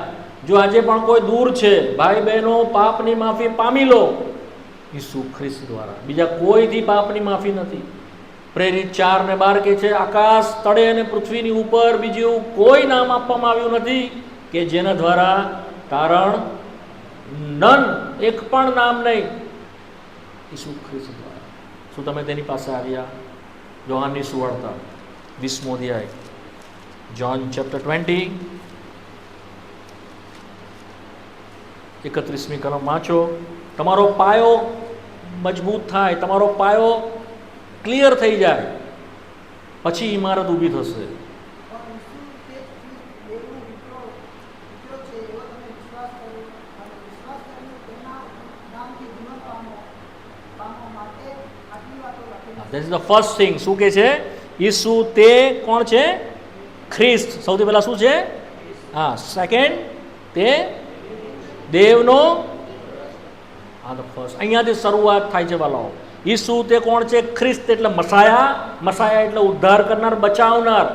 જો આજે પણ કોઈ દૂર છે, ભાઈ બહેનો, પાપની માફી પામી લો ઈસુ ખ્રિસ્ત દ્વારા. બીજા કોઈથી પાપની માફી નથી. પ્રેરિત 4 ને 12 કહે છે, આકાશ તળે અને પૃથ્વીની ઉપર બીજું કોઈ નામ આપવામાં આવ્યું નથી કે જેના દ્વારા તારણ નન, એક પણ નામ નહીં, ઈસુ ખ્રિસ્ત દ્વારા. શું તમે તેની પાસે આવ્યા? યોહાનની સુવાર્તા 20મો અધ્યાય, જોન ચેપ્ટર 20, 31મી કલમ વાંચો. તમારો પાયો મજબૂત થાય, તમારો પાયો ક્લિયર થઈ જાય, પછી ઇમારત ઊભી થશે. That is the first thing. શું કે છે? ઈસુ તે કોણ છે? ખ્રિસ્ત. સૌથી પહેલા શું છે? હા. સેકન્ડ, તે દેવનો. આ ધ ફર્સ્ટ. અહીંયાથી શરૂઆત થાય છે વાલાઓ. ઈસુ તે કોણ છે? ખ્રિસ્ત એટલે મસાયા. મસાયા એટલે ઉદ્ધાર કરનાર, બચાવનાર.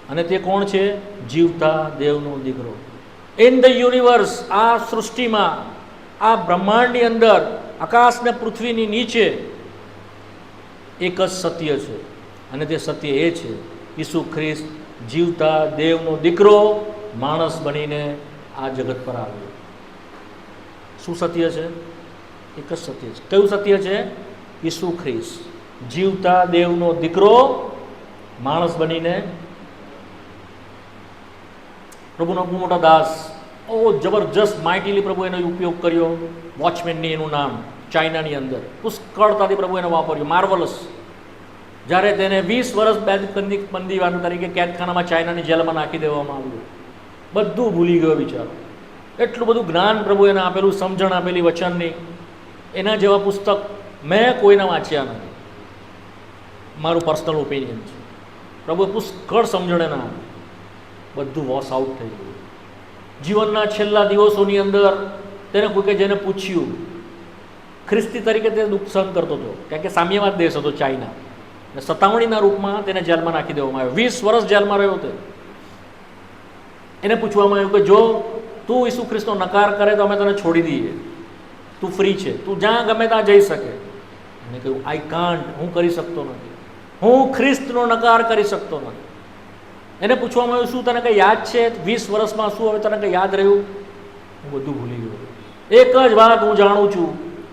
અને તે કોણ છે? જીવતા દેવનો દીકરો. ઇન ધ યુનિવર્સ, આ સૃષ્ટિમાં, આ બ્રહ્માંડની અંદર, આકાશ ને પૃથ્વીની નીચે એક જ સત્ય છે, અને તે સત્ય એ છે ઈસુ ખ્રિસ્ત જીવતા દેવનો દીકરો માણસ બનીને આ જગત પર આવ્યો. શું સત્ય છે? એક જ સત્ય છે. કયું સત્ય છે? ઈસુ ખ્રિસ્ત જીવતા દેવનો દીકરો માણસ બનીને. પ્રભુનો બહુ મોટા દાસ, જબરજસ્ત માઇટીલી પ્રભુ એનો ઉપયોગ કર્યો. વોચમેનની એનું નામ ચાઇનાની અંદર પુષ્કળતાથી પ્રભુ એને વાપર્યું. માર્વલસ. જ્યારે તેને 20 વર્ષ બંદીવાન તરીકે કેદખાનામાં ચાઇનાની જેલમાં નાખી દેવામાં આવ્યું, બધું ભૂલી ગયો બિચારો. એટલું બધું જ્ઞાન પ્રભુ એને આપેલું, સમજણ આપેલી વચનની. એના જેવા પુસ્તક મેં કોઈના વાંચ્યા નથી. મારું પર્સનલ ઓપિનિયન છે. પ્રભુએ પુષ્કળ સમજણ એના આપી. બધું વોશ આઉટ થઈ ગયું. જીવનના છેલ્લા દિવસોની અંદર તેને કોઈકે જેને પૂછ્યું, ખ્રિસ્તી તરીકે તે દુઃખ સહન કરતો હતો, કારણ કે સામ્યવાદ દેશ હતો ચાઇના, અને સતાવણીના રૂપમાં તેને જેલમાં નાખી દેવામાં આવ્યો. 20 વર્ષ જેલમાં રહ્યો હતો. એને પૂછવામાં આવ્યું કે જો તું ઈસુ ખ્રિસ્તનો નકાર કરે તો અમે તને છોડી દઈએ, તું ફ્રી છે, તું જ્યાં ગમે ત્યાં જઈ શકે. એને કહ્યું, આઈ કાન્ટ, હું કરી શકતો નથી, હું ખ્રિસ્તનો નકાર કરી શકતો નથી. એને પૂછવામાં આવ્યું, શું તને કંઈ યાદ છે 20 વર્ષમાં? શું હવે તને કંઈ યાદ રહ્યું? હું બધું ભૂલી ગયો. એક જ વાત હું જાણું છું,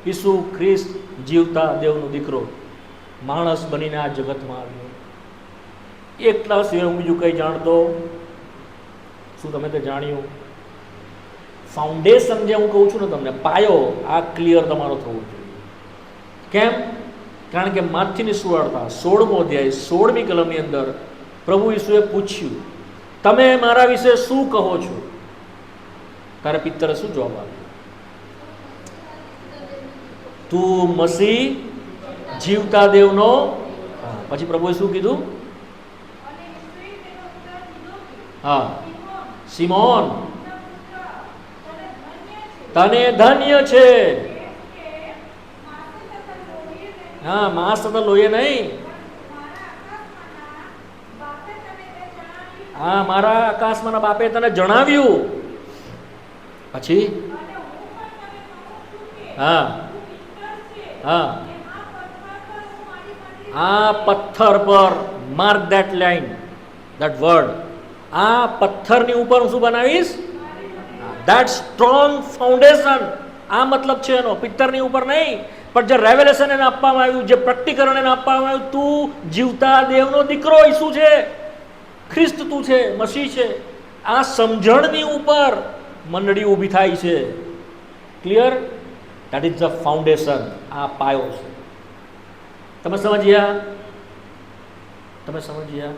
ઈસુ ખ્રિસ્ત જીવતા દેવનો દીકરો માણસ બનીને આ જગતમાં આવ્યો. એટલા સિવાય હું બીજું કંઈ જાણતો. શું તમે તે જાણ્યું? ફાઉન્ડેશન જે હું કહું છું ને તમને, પાયો, આ ક્લિયર તમારો થવો જોઈએ. કેમ? કારણ કે માથીની સુવાર્તા 16મો અધ્યાય 16મી કલમની અંદર પ્રભુ ઈસુએ પૂછ્યું, તમે મારા વિશે શું કહો છો? તારે પિત્તરે શું જવાબ આપ્યો? તું મસીહ જીવતા દેવનો. પછી પ્રભુએ શું કીધું? હા, સિમોન, તને ધન્ય છે. હા, માંસ તથા લોહીએ નહીં. હા, મારા આકાશમાંના બાપે તને જણાવ્યું. પછી હા હા, આ પથ્થર પર, mark that line, that word, આ પથ્થરની ઉપર હું શું બનાવીશ? That strong foundation. આ મતલબ છે એનો, પિત્તરની ઉપર નહીં, પણ જે રેવેલેશન એને આપવામાં આવ્યું, જે પ્રકટીકરણ એને આપવામાં આવ્યું, તું જીવતા દેવનો દીકરો ઈસુ છે, ખ્રિસ્ત તું છે, મસીહ છે. આ સમજણની ઉપર મંડળી ઊભી થાય છે. Clear? That is the foundation. આ પાયો છે. તમે સમજ્યા? તમે સમજ્યા?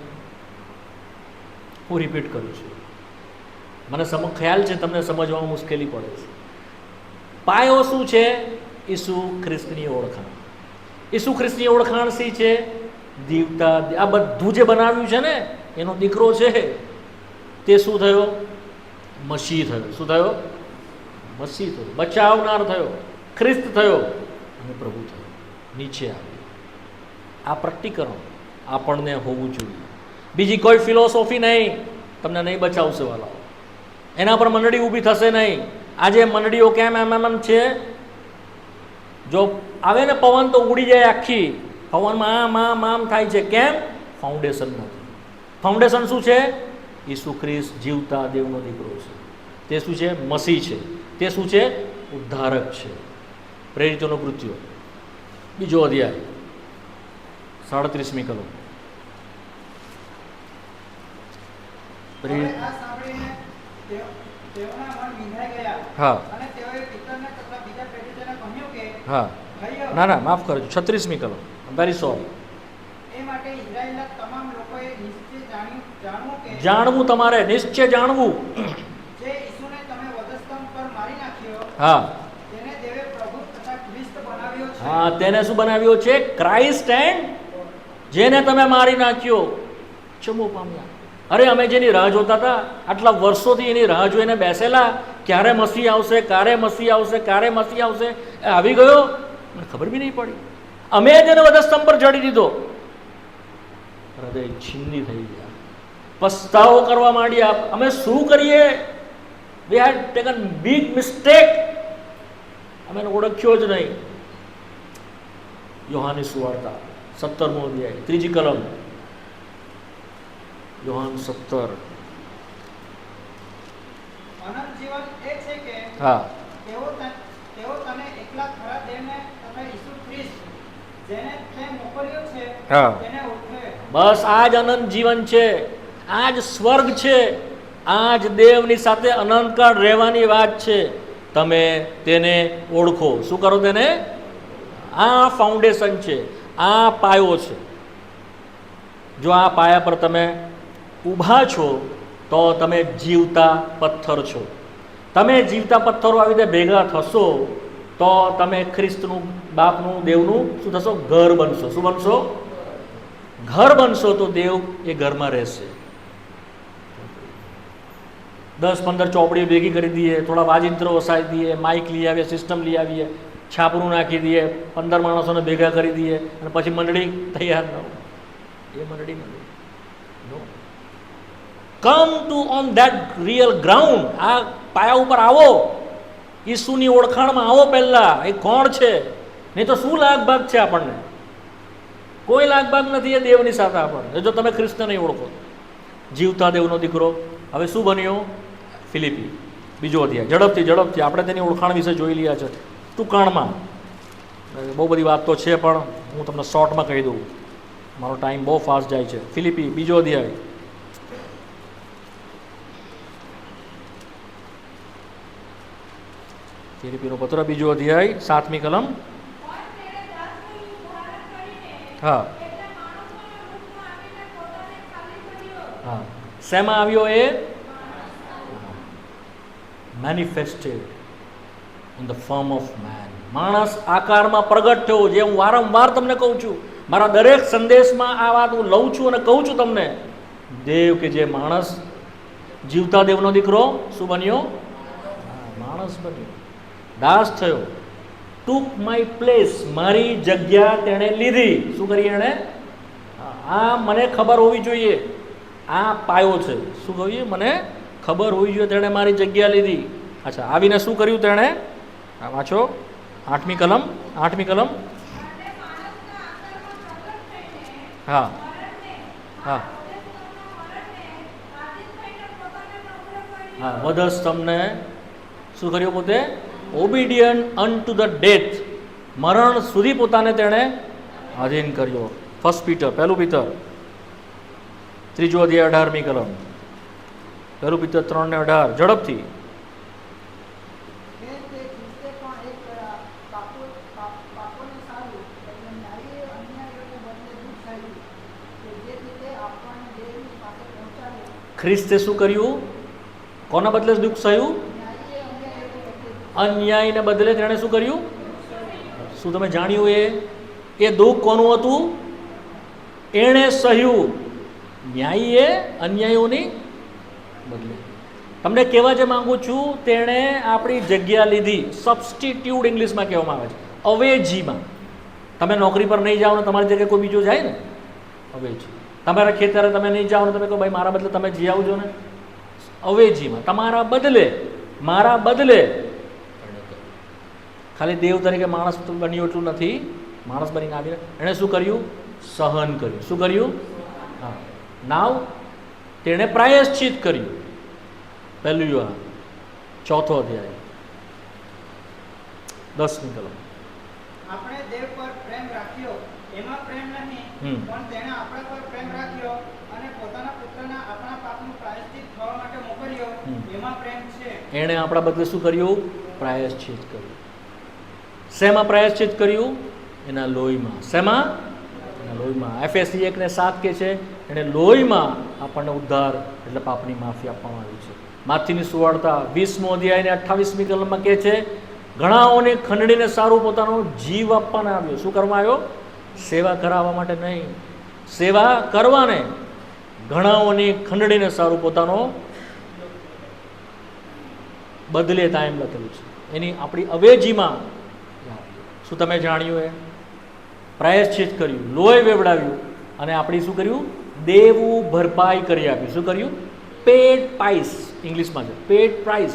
હું રિપીટ કરું છું, મને ખ્યાલ છે તમને સમજવામાં મુશ્કેલી પડે છે. પાયો શું છે? ઈસુ ખ્રિસ્તની ઓળખાણ. ઈસુ ખ્રિસ્તની ઓળખાણ શી છે? જીવતા, આ બધું જે બનાવ્યું છે ને એનો દીકરો છે, તે શું થયો? મસીહ થયો. શું થયો? મસીહ થયો, બચાવનાર થયો, ખ્રિસ્ત થયો અને પ્રભુ થયો, નીચે આવ્યો. આ પ્રકટીકરણ આપણને હોવું જોઈએ. બીજી કોઈ ફિલોસોફી નહીં તમને નહીં બચાવશે વાલા. એના પર મંડળી ઊભી થશે નહીં. આજે મંડળીઓ કેમ એમ છે? જો આવે ને પવન તો ઉડી જાય આખી. પવનમાં આમ થાય છે. કેમ? ફાઉન્ડેશન નથી. ફાઉન્ડેશન શું છે? ઈસુ ખ્રિસ્ત જીવતા દેવનો દીકરો છે. તે શું છે? મસીહ છે. તે શું છે? ઉદ્ધારક છે. પ્રેરિતોનું કૃત્યો બીજો અધ્યાય 37મી કલમ. હા હા ના ના માફ કરજો, 36મી કલમ. Very sorry. જાણવું, તમારે નિશ્ચય જાણવું. હા હા, તેને શું બનાવ્યો છે? ક્રાઇસ્ટ એન્ડ જેને તમે મારી નાખ્યો ચમો પામ્યા. અરે અમે જેની રાહ જોતા હતા, આટલા વર્ષોથી એની રાહ જોઈને બેસેલા, ક્યારે મસીહ આવશે, ક્યારે મસીહ આવશે, ક્યારે મસીહ આવશે, એ આવી ગયો, મને ખબર બી નહીં પડી. અમે જેને વધસ્તંભ પર ચડી દીધો, હૃદય છિન્ની થઈ ગયા, પસ્તાવો કરવા માંડ્યા. અમે શું કરીએ? વી હેડ ટેકન બિગ મિસ્ટેક. અમે ઓળખ્યો જ નહીં. યોહાનની સુવાર્તા 17મો અધ્યાય 3જી કલમ. યોહાન 17. હા હા, બસ આ જ અનંત જીવન છે, આ જ સ્વર્ગ છે, આ જ દેવની સાથે અનંતકાળ રહેવાની વાત છે. તમે તેને ઓળખો. શું કરો તેને? આ ફાઉન્ડેશન છે, આ પાયો છે. જો આ પાયા પર તમે ઊભા છો તો તમે જીવતા પથ્થર છો. તમે જીવતા પથ્થરો આવી રીતે ભેગા થશો તો તમે ખ્રિસ્તનું, બાપનું, દેવનું શું થશો? ઘર બનશો. શું બનશો? ઘર બનશો તો દેવ એ ઘરમાં રહેશે. 10-15 ચોપડીઓ ભેગી કરી દઈએ, થોડા વાજિંત્રો વસાવી દઈએ, માઇક લઈ આવીએ, સિસ્ટમ લઈ આવીએ, છાપરું નાખી દઈએ, 15 માણસોને ભેગા કરી દઈએ અને પછી મંડળી તૈયાર ન હોય. એ મંડળી નો. Come to on that real ground. આ પાયા ઉપર આવો, ઈસુની ઓળખાણમાં આવો. પહેલા એ કોણ છે? નહીં તો શું લાગભાગ છે આપણને? કોઈ લાગભાગ નથી એ દેવની સાથે આપણને, જો તમે ખ્રિસ્ત નહીં ઓળખો. જીવતા દેવનો દીકરો. હવે શું બન્યો? ફિલિપી બીજો અધ્યાય. ઝડપથી આપણે તેની ઓળખાણ વિશે જોઈ રહ્યા છે ટૂંકાણમાં. બહુ બધી વાત તો છે પણ હું તમને શોર્ટમાં કહી દઉં, મારો ટાઈમ બહુ ફાસ્ટ જાય છે. ફિલિપી બીજો અધ્યાય. ફિલિપીનો પત્ર બીજો અધ્યાય 7મી કલમ. હા હા, શેમાં આવ્યો? એ manifested in the form of man. માણસ આકારમાં પ્રગટ થયો. જે હું વારંવાર તમને કહું છું, મારા દરેક સંદેશમાં આ વાત હું લઉં છું અને કહું છું તમને. દેવ કે જે માણસ, જીવતા દેવનો દીકરો શું બન્યો? માણસ બન્યો, દાસ થયો. ટૂંક માય પ્લેસ, મારી જગ્યા તેણે લીધી. શું કરી એણે? આ મને ખબર હોવી જોઈએ. આ પાયો છે. શું કહીએ? મને ખબર હોવી જોઈએ. તેણે મારી જગ્યા લીધી. અચ્છા, આવીને શું કર્યું તેણે? વાંચો 8મી કલમ. હા હા હા, વધસ્તંભને શું કર્યું? પોતે ઓબિડિયન્ટ અનટુ ધ ડેથ. મરણ સુધી પોતાને તેણે આધીન કર્યો. 1 પીટર, 1 પીટર 3જો અધ્યાય 18મી કલમ. 1 પીટર 3:18. ઝડપથી. ખ્રિસ્તે શું કર્યું? કોના બદલે દુઃખ સહ્યું? અન્યાયને બદલે તેણે શું કર્યું? શું તમે જાણ્યું? એ દુઃખ કોનું હતું? એણે સહ્યું. ન્યાયીએ અન્યાયીઓની બદલે. તમને કહેવા જે માંગુ છું, તેણે આપણી જગ્યા લીધી. સબસ્ટિટ્યુટ ઇંગ્લિશમાં કહેવામાં આવે છે, અવેજીમાં. તમે નોકરી પર નહીં જાઓ ને તમારી જગ્યાએ કોઈ બીજો જાય ને, અવેજી. તમારા ખેતરે તમે નહીં જાઓ ને તમે કહો ભાઈ મારા બદલે તમે જી આવજો ને, અવેજીમાં. તમારા બદલે, મારા બદલે. ખાલી દેવ તરીકે માણસ બન્યો એટલું નથી, માણસ બનીને આવીને એણે શું કર્યું? સહન કર્યું. શું કર્યું? હા, નાવ તેણે પ્રાયશ્ચિત કર્યું. પહેલું યોહાન ચોથો અધ્યાય 10મી કલમ. આપણે દેવ પર પ્રેમ રાખ્યો એમાં પ્રેમ નહીં, પણ તેણે આપણા પર પ્રેમ રાખ્યો અને પોતાના પુત્રના આપણા પાપનું પ્રાયશ્ચિત થવા માટે મોકલ્યો, એમાં પ્રેમ છે. એણે આપણા બદલે શું કર્યું? પ્રાયશ્ચિત કર્યું. શેમાં પ્રાયશ્ચિત કર્યું? એના લોહીમાં. શેમાં? એના લોહીમાં. એફએસી 1:7 કે છે એને લોહીમાં આપણને ઉદ્ધાર એટલે પાપની માફી આપવામાં આવી છે. માથીની સુવાર્તા 20મો અધ્યાય ને 28મી કલમમાં કહે છે ઘણાઓને ખંડણીને સારું પોતાનો જીવ આપવાને આવ્યો. શું કરવામાં આવ્યો? સેવા કરાવવા માટે નહીં, સેવા કરવાને. ઘણાઓની ખંડણીને સારું પોતાનો બદલે ટાઈમ લખેલું છે. એની આપણી અવેજીમાં શું તમે જાણ્યું? એ પ્રાયશ્ચિત કર્યું, લોહી વેવડાવ્યું અને આપણી શું કર્યું? દેવું ભરપાઈ કરી આપી. શું કર્યું? પેડ પ્રાઇસ ઇંગ્લિશમાં છે, પેડ પ્રાઇસ.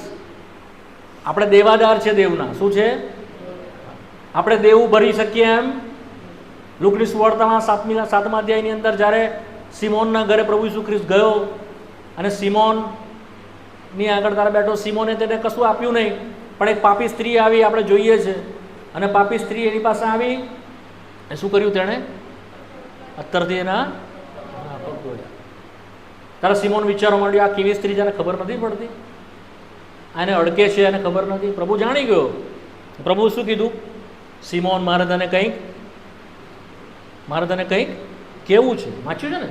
આપણે દેવાદાર છે દેવના. શું છે? આપણે દેવું ભરી શકીએ એમ. લુકની સુવાર્તામાં 7મા અધ્યાયની અંદર જ્યારે સિમોનના ઘરે પ્રભુ ઈસુ ખ્રિસ્ત ગયો અને સિમોનની આગળ તારે બેઠો, સિમોને તેને કશું આપ્યું નહીં, પણ એક પાપી સ્ત્રી આવી, આપણે જોઈએ છે. અને પાપી સ્ત્રી એની પાસે આવી, શું કર્યું તેણે? અત્તરથી એના પગ ધોયા. તારે સિમોન વિચારવા માંડ્યો આ કેવી સ્ત્રી, જેને ખબર નથી પડતી, આને અડકે છે અને ખબર નથી. પ્રભુ જાણી ગયો. પ્રભુ શું કીધું? સિમોન, મારે તને કંઈક કેવું છે. વાંચ્યું છે ને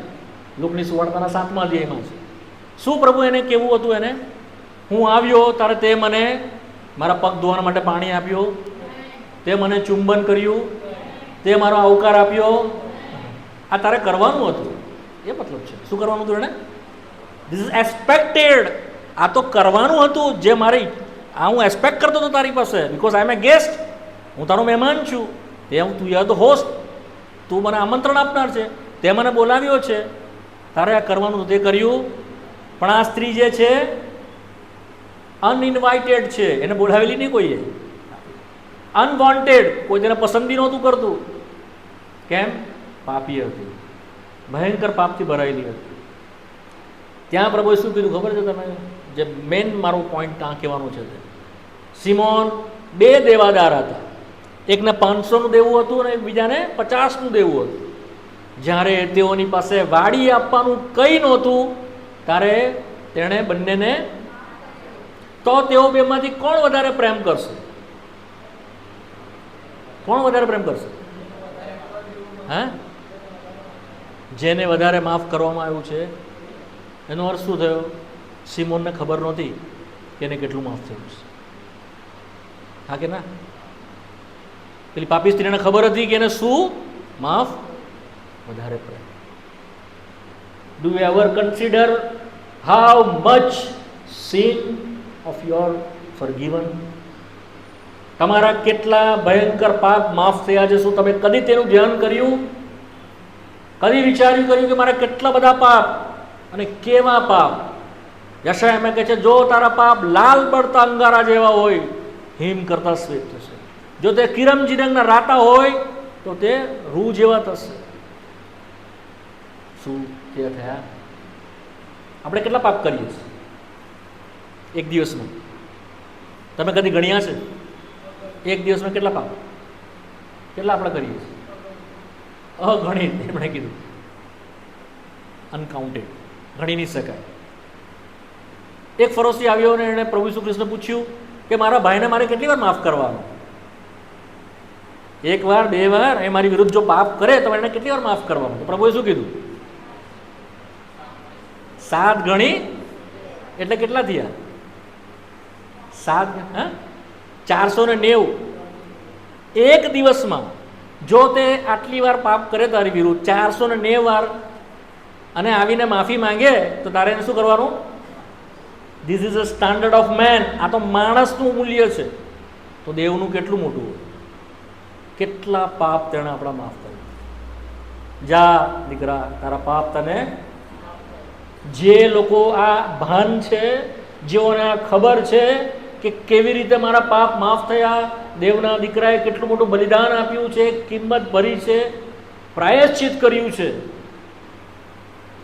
લુકની સુવાર્તાના 7મા અધ્યાયમાં છે. શું પ્રભુ એને કેવું હતું? એને હું આવ્યો તારે તે મને મારા પગ ધોવા માટે પાણી આપ્યું, તે મને ચુંબન કર્યું, તે મારો આવકાર આપ્યો. આ તારે કરવાનું હતું. એ મતલબ છે. શું કરવાનું હતું એને? This is expected. આ તો કરવાનું હતું જે મારી હું એક્સપેક્ટ કરતો હતો તારી પાસે, because I M A guest. હું તારો મહેમાન છું. તું યુ આર ધ હોસ્ટ. તું મને આમંત્રણ આપનાર છે, તે મને બોલાવ્યો છે, તારે આ કરવાનું તે કર્યું. પણ આ સ્ત્રી જે છે અનઇન્વાઇટેડ છે, એને બોલાવેલી નહીં કોઈએ, અનવોન્ટેડ, કોઈ તેને પસંદગી નહોતું કરતું. કેમ? પાપી હતી, ભયંકર પાપથી ભરાયેલી હતી. ત્યાં પ્રભુએ શું કીધું ખબર છે તમે? જે મેન મારો પોઈન્ટ ત્યાં કહેવાનું છે, સિમોન 2 દેવાદાર હતા. એકને 500નું દેવું હતું અને બીજાને 50નું દેવું હતું. જ્યારે તેઓની પાસે વાડી આપવાનું કંઈ નહોતું ત્યારે તેણે બંનેને, તો તેઓ બેમાંથી કોણ વધારે પ્રેમ કરશે? કોણ વધારે પ્રેમ કરશે? હા, જેને વધારે માફ કરવામાં આવ્યું છે. એનો અર્થ શું થયો? સિમોનને ખબર નહોતી કે એને કેટલું માફ થયું છે. હા કે ના? પેલી પાપી સ્ત્રીને ખબર હતી કે એને શું માફ વધારે પ્રેમ. Do you ever consider how much sin of your forgiven? તમારા કેટલા ભયંકર પાપ માફ થયા છે? શું તમે કદી તેનું ધ્યાન કર્યું? કદી વિચાર્યું કે મારા કેટલા બધા પાપ અને કેવા પાપ? યશાયા એમ કહે છે જો તારા પાપ લાલ પડતા અંગારા જેવા હોય, હિમ કરતા શ્વેત થશે. જો તે કિરમજી રંગના રાતા હોય તો તે રૂ જેવા થશે. શું તે થયા? આપણે કેટલા પાપ કરીએ છીએ એક દિવસમાં? તમે કદી ગણ્યા છે એક દિવસમાં કેટલા પાપ? કેટલા આપણે કરીએ છીએ? અગણિત. એમણે કીધું અનકાઉન્ટેડ, ગણી નહીં શકાય. એક ફરોશી આવ્યો અને એણે પ્રભુ ઈસુ ખ્રિસ્તને પૂછ્યું કે મારા ભાઈને મારે કેટલી વાર માફ કરવાનો? 1 વાર 2 વાર? એ મારી વિરુદ્ધ જો પાપ કરે તો એને કેટલી વાર માફ કરવાનો? તો પ્રભુએ શું કીધું? 7 ગણી. એટલે કેટલા થયા? 7, 490. એક દિવસમાં જો તે આટલી વાર પાપ કરે તારી વિરુદ્ધ 490 વાર અને આવીને માફી માંગે તો તારે એને શું કરવાનું? This is a standard of man. આ તો માણસનું મૂલ્ય છે. તો દેવનું કેટલું મોટું હોય? કેટલા પાપ તેણે આપણા માફ કર્યા. જા દીકરા, તારા પાપ તને. જે લોકો આ ભાન છે, જેઓને આ ખબર છે કે કેવી રીતે મારા પાપ માફ થયા, દેવના દીકરાએ કેટલું મોટું બલિદાન આપ્યું છે, કિંમત ભરી છે, પ્રાયશ્ચિત કર્યું છે,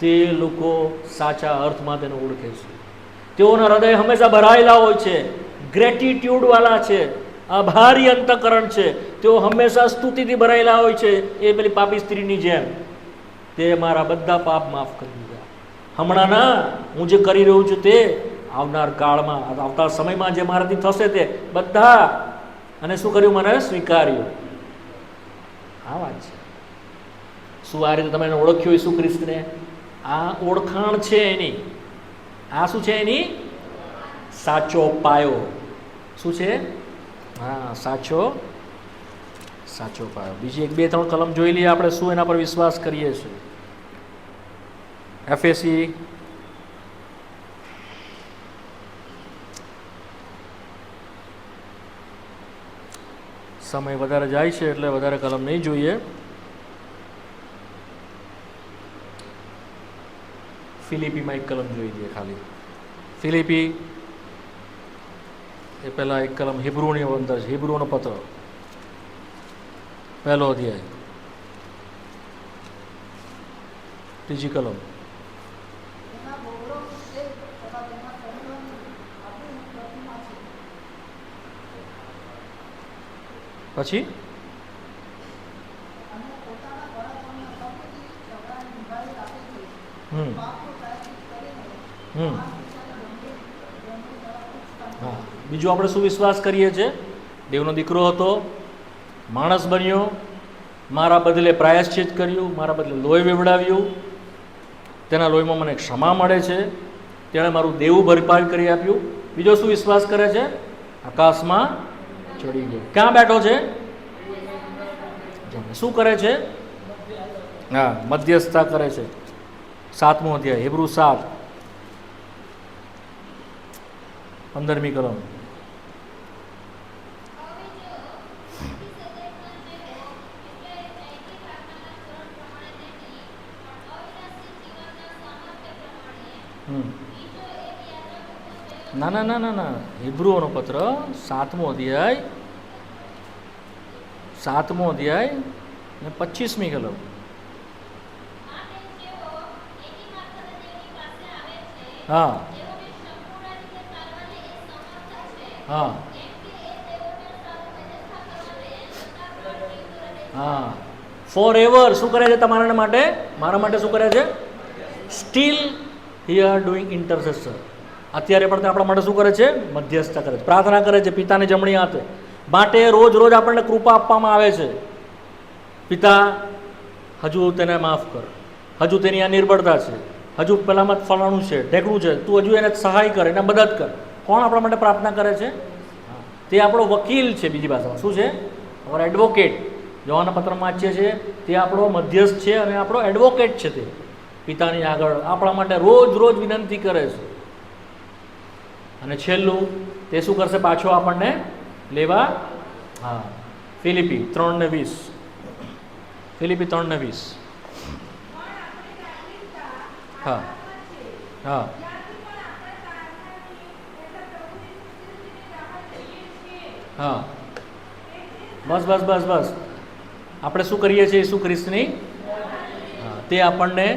તે લોકો સાચા અર્થમાં તેને ઓળખે છે. તેઓના હૃદય હંમેશા ભરાયેલા હોય છે. ગ્રેટિટ્યૂડવાળા છે, આભારી અંતકરણ છે, તેઓ હંમેશા સ્તુતિથી ભરાયેલા હોય છે. એ પેલી પાપી સ્ત્રીની જેમ, તે મારા બધા પાપ માફ કરી દીધા. હમણાં ના હું જે કરી રહ્યો છું તે આવનાર કાળમાં, આવતા સમયમાં જે મારાથી થશે તે બધા, અને શું કર્યું? મને સ્વીકાર્યું. આ વાત છે. શું આ રીતે તમે એને ઓળખ્યો ઈસુ ખ્રિસ્તને? આ ઓળખાણ છે એની. આ શું છે એની? સાચો પાયો. શું છે? હા, સાચો પાયો. બીજી 1-2-3 કલમ જોઈ લઈએ આપણે, શું એના પર વિશ્વાસ કરીએ છીએ. એફએસી સમય વધારે જાય છે એટલે વધારે કલમ નહીં જોઈએ. ફિલિપીમાં એક કલમ જોઈ લઈએ ખાલી. ફિલિપી એ પહેલાં એક કલમ હિબ્રુની અંદર છે, હિબ્રુનો પત્ર, પહેલો અધ્યાય, 3જી કલમ. પછી હા, બીજું આપણે શું વિશ્વાસ કરીએ છીએ? દેવનો દીકરો હતો, માણસ બન્યો, મારા બદલે પ્રાયશ્ચિત કર્યું, મારા બદલે લોહી વેવડાવ્યું, તેના લોહીમાં મને ક્ષમા મળે છે, તેણે મારું દેવું ભરપાઈ કરી આપ્યું. બીજો શું વિશ્વાસ કરે છે? આકાશમાં ચડી ગયો. ક્યાં બેઠો છે? શું કરે છે? હા, મધ્યસ્થતા કરે છે. 7મો અધ્યાય, હિબ્રુ 7, 15મી કલમ. ના ના ના ના ના, હિબ્રુઓનો પત્ર 7મો અધ્યાય ને 25મી કલમ. હા હા હા, ફોર એવર શું કરે છે તમારા માટે? મારા માટે શું કરે છે? Still he are doing intercessor. અત્યારે પણ આપણા માટે શું કરે છે? મધ્યસ્થતા કરે છે, પ્રાર્થના કરે છે પિતાને જમણી હાથે. માટે રોજ રોજ આપણને કૃપા આપવામાં આવે છે. પિતા, હજુ તેને માફ કર, હજુ તેની આ નિર્બળતા છે, હજુ પેલામાં ફલાણું છે, ઢેકણું છે, તું હજુ એને સહાય કર, એને મદદ કર. કોણ આપણા માટે પ્રાર્થના કરે છે? તે આપણો વકીલ છે. બીજી ભાષામાં શું છે? અમારો એડવોકેટ. યોહાનના પત્રમાં વાંચીએ છીએ, તે આપણો મધ્યસ્થ છે અને આપણો એડવોકેટ છે. તે પિતાની આગળ આપણા માટે રોજ રોજ વિનંતી કરે છે. અને છેલ્લું તે શું કરશે? પાછો આપણને લેવા. હા, ફિલિપી 3:20. ફિલિપી 3:20. હા હા હા, બસ બસ બસ બસ. આપણે શું કરીએ છીએ? ઈસુ ખ્રિસ્તની તે આપણને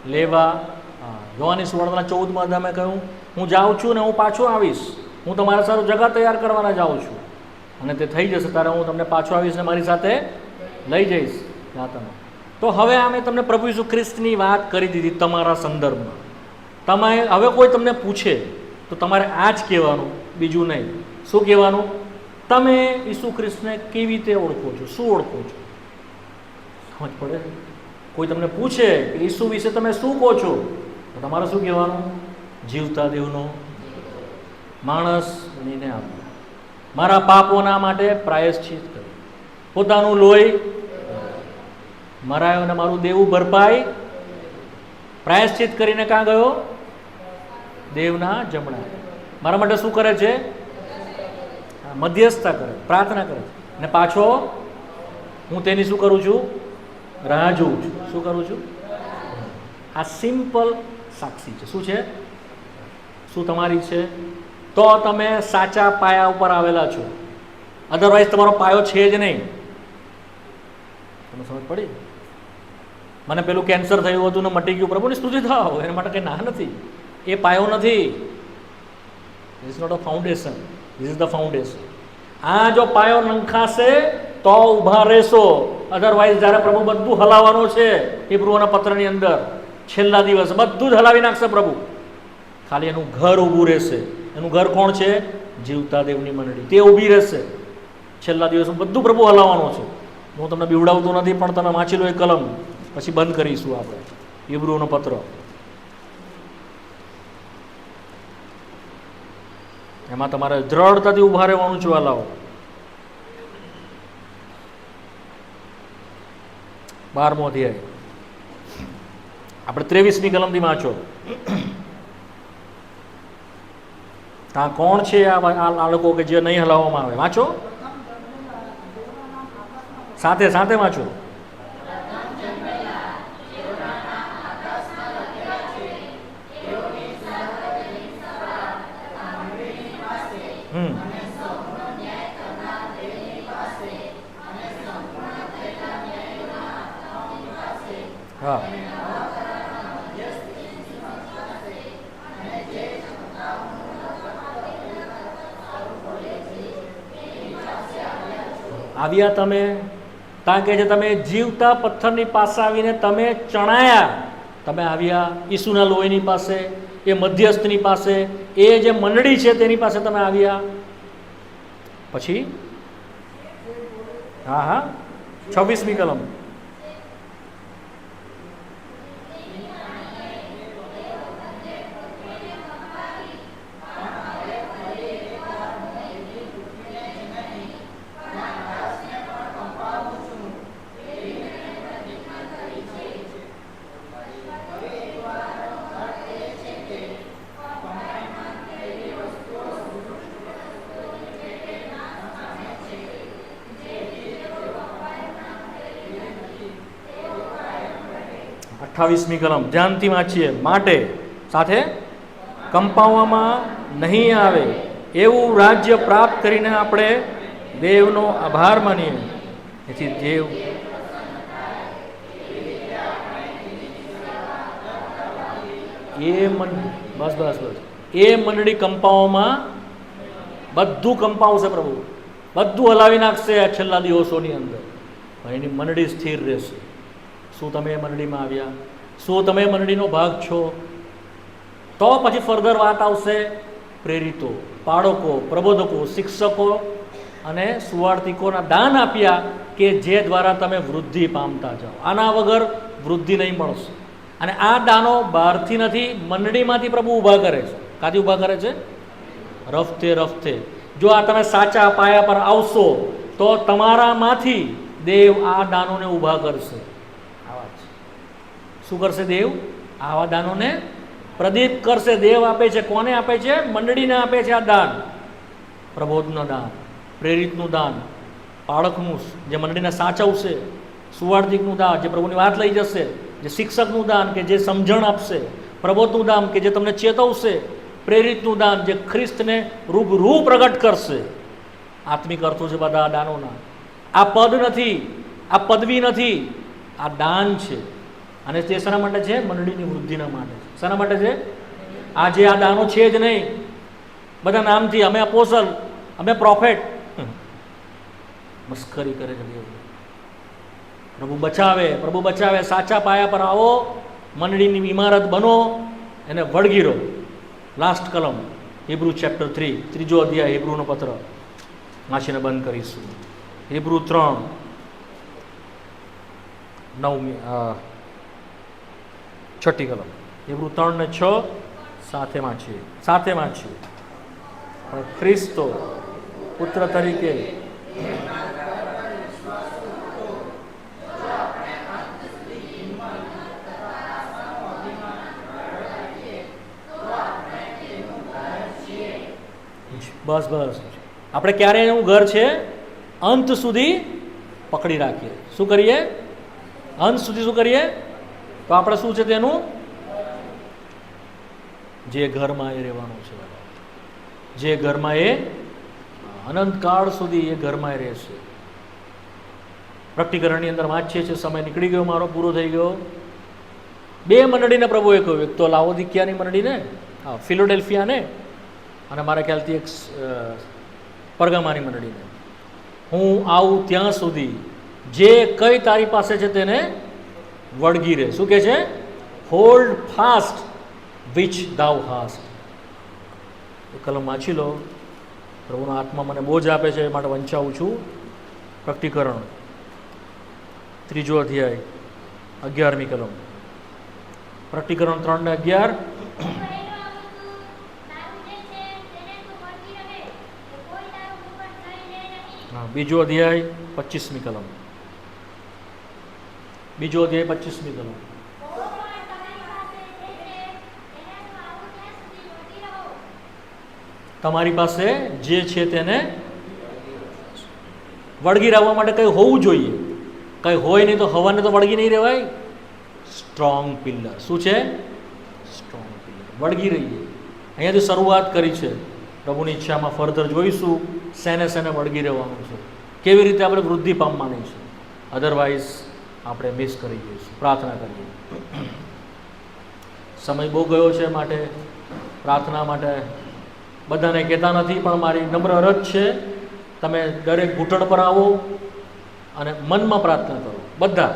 લેવા. હા, યોહાનની સુવાર્તાના 14મા અધ્યાયમાં કહ્યું, હું જાઉં છું ને હું પાછો આવીશ, હું તમારા સારું જગા તૈયાર કરવાના જાઉં છું, અને તે થઈ જશે ત્યારે હું તમને પાછો આવીશ ને મારી સાથે લઈ જઈશ. તો હવે અમે તમને પ્રભુ ઈસુ ખ્રિસ્તની વાત કરી દીધી તમારા સંદર્ભમાં. તમે હવે કોઈ તમને પૂછે તો તમારે આ જ કહેવાનું, બીજું નહીં. શું કહેવાનું? તમે ઈસુ ખ્રિસ્તને કેવી રીતે ઓળખો છો? શું ઓળખો છો? સમજ પડે? કોઈ તમને પૂછે કે ઈસુ વિશે તમે શું કહો છો, તો તમારે શું કહેવાનું? જીવતા દેવનો માણસ બનીને આવ્યો, મારા પાપોના માટે પ્રાયશ્ચિત કર્યું, પોતાનું લોહી મરાયો અને મારું દેવું ભરપાઈ પ્રાયશ્ચિત કરીને ક્યાં ગયો? દેવના જમણા. મારા માટે શું કરે છે? મધ્યસ્થતા કરે, પ્રાર્થના કરે. અને પાછો હું તેની શું કરું છું? રાહ જોઉં છું. શું કરું છું? આ સિમ્પલ સાક્ષી છે. શું છે? શું તમારી છે? તો તમે સાચા પાયા ઉપર આવેલા છો. અધરવાઇઝ તમારો પાયો છે જ નહીં. તમે સમજ પડી? મને પેલું કેન્સર થયું હતું ને મટી ગયું, પ્રભુની સ્તુતિ થાવ, એના માટે કંઈ ના નથી. એ પાયો નથી. It's not a foundation. This is the foundation. આ જો પાયો નંખાશે તો ઊભા રહેશો, અધરવાઇઝ જ્યારે પ્રભુ બધું હલાવવાનું છે ઈબ્રુઓના પત્રની અંદર છેલ્લા દિવસ બધું જ હલાવી નાખશે પ્રભુ. ખાલી એનું ઘર ઊભું રહેશે. એનું ઘર કોણ છે? જીવતા દેવની મંડળી. તે ઊભી રહેશે છેલ્લા દિવસમાં. બધું પ્રભુ હલાવવાનું છે. હું તમને બીવડાવતો નથી, પણ તમે વાંચી લો એ કલમ, પછી બંધ કરીશું આપણે ઈબ્રુઓનો પત્ર. એમાં તમારે દ્રઢતાથી ઊભા રહેવાનું છે વાલાઓ. 12મો અધ્યાય આપણે 23મી કલમથી વાંચો. ત્યાં કોણ છે આ લોકો કે જે નહીં હલાવવામાં આવે? વાંચો, સાથે સાથે વાંચો. હા, આવ્યા તમે. ત્યાં કહે છે તમે જીવતા પથ્થરની પાસે આવીને તમે ચણાયા. તમે આવ્યા ઈસુના લોહીની પાસે, એ મધ્યસ્થની પાસે, એ જે મંડળી છે તેની પાસે તમે આવ્યા. પછી હા હા 26મી કલમ. અઠ્ઠાવીસમી કલમ ધ્યાનથી વાંચીએ. માટે સાથે કંપાવવામાં નહીં આવે એવું રાજ્ય પ્રાપ્ત કરીને આપણે દેવનો આભાર માનીએ. એથી દેવ બસ બસ બસ એ મંડળી કંપાઓમાં બધું કંપાવશે પ્રભુ, બધું હલાવી નાખશે આ છેલ્લા દિવસોની અંદર. એની મંડળી સ્થિર રહેશે. શું તમે એ મંડળીમાં આવ્યા? શું તમે મંડળીનો ભાગ છો? તો પછી ફર્ધર વાત આવશે. પ્રેરિતો, પાળકો, પ્રબોધકો, શિક્ષકો અને સુવાર્તિકોના દાન આપ્યા કે જે દ્વારા તમે વૃદ્ધિ પામતા જાઓ. આના વગર વૃદ્ધિ નહીં મળશે. અને આ દાનો બહારથી નથી, મંડળીમાંથી પ્રભુ ઊભા કરે છે. કાથી ઊભા કરે છે? રફતે રફતે. જો આ તમે સાચા પાયા પર આવશો તો તમારામાંથી દેવ આ દાનોને ઊભા કરશે. શું કરશે દેવ? આવા દાનોને પ્રદીપ કરશે. દેવ આપે છે. કોને આપે છે? મંડળીને આપે છે આ દાન. પ્રબોધનું દાન, પ્રેરિતનું દાન, પાળકનું જે મંડળીને સાચવશે, સુવાર્તિકનું દાન જે પ્રભુની વાત લઈ જશે, જે શિક્ષકનું દાન કે જે સમજણ આપશે, પ્રબોધનું દાન કે જે તમને ચેતવશે, પ્રેરિતનું દાન જે ખ્રિસ્તને રૂબરૂ પ્રગટ કરશે. આત્મિક અર્થો છે બધા દાનોના. આ પદ નથી, આ પદવી નથી, આ દાન છે. અને તે શાના માટે છે? મંડળીની વૃદ્ધિના માટે છે. શાના માટે છે? આ જે આ દાનો છે જ નહીં બધા નામથી, અમે અપોસ્તલ, અમે પ્રોફેટ, મસ્કરી કરે છે. પ્રભુ બચાવે, પ્રભુ બચાવે. સાચા પાયા પર આવો, મંડળીની ઇમારત બનો, એને વળગીરો. લાસ્ટ કલમ હિબ્રુ ચેપ્ટર 3, 3જો અધ્યાય હિબ્રુનો પત્ર વાંચીને બંધ કરીશું. હિબ્રુ 3, 6ઠ્ઠી કલમ. હિબ્રુ 3 ને 6 સાથે વાંચીએ. પણ ખ્રિસ્તો પુત્ર તરીકે બસ બસ આપણે ક્યારે એનું ઘર છે? અંત સુધી પકડી રાખીએ. શું કરીએ? અંત સુધી શું કરીએ? તો આપણે શું છે તેનું? જે ઘરમાં એ રહેવાનું છે, જે ઘરમાં એ અનંતકાળ સુધી એ ઘરમાં એ રહેશે. પ્રકટીકરણની અંદર વાંચીએ છીએ. સમય નીકળી ગયો મારો, પૂરો થઈ ગયો. 2 મંડળીને પ્રભુએ કહ્યું. એક તો લાવોદિકિયાની મંડળીને, ફિલોડેલ્ફિયાને, અને મારા ખ્યાલથી એક પરગામાની મંડળીને, હું આવું ત્યાં સુધી જે કઈ તારી પાસે છે તેને વળગી રહે. શું કહે છે? Hold fast which thou hast. એ કલમ વાંચી લો. પ્રભુનો આત્મા મને બહુ જ આપે છે, એ માટે વંચાવું છું. પ્રકટીકરણ 3 અધ્યાય 11મી કલમ. પ્રકટીકરણ 3:11. હા, 2 અધ્યાય 25મી કલમ. 2 અધ્યાય 25મી કલમ. તમારી પાસે જે છે તેને વળગી રહેવા માટે કંઈ હોવું જોઈએ. કંઈ હોય નહીં તો હવાને તો વળગી નહીં રહેવાય. Strong pillar. શું છે? Strong pillar. વળગી રહીએ. અહીંયાથી શરૂઆત કરી છે. પ્રભુની ઈચ્છામાં ફર્ધર જોઈશું શેને વળગી રહેવાનું છે, કેવી રીતે આપણે વૃદ્ધિ પામવાની છે. અધરવાઇઝ આપણે મિસ કરી જઈશું. પ્રાર્થના કરીએ. સમય બહુ ગયો છે, માટે પ્રાર્થના માટે બધાને કહેતા નથી, પણ મારી નમ્ર અરજ છે, તમે દરેક ઘૂંટણ પર આવો અને મનમાં પ્રાર્થના કરો. બધા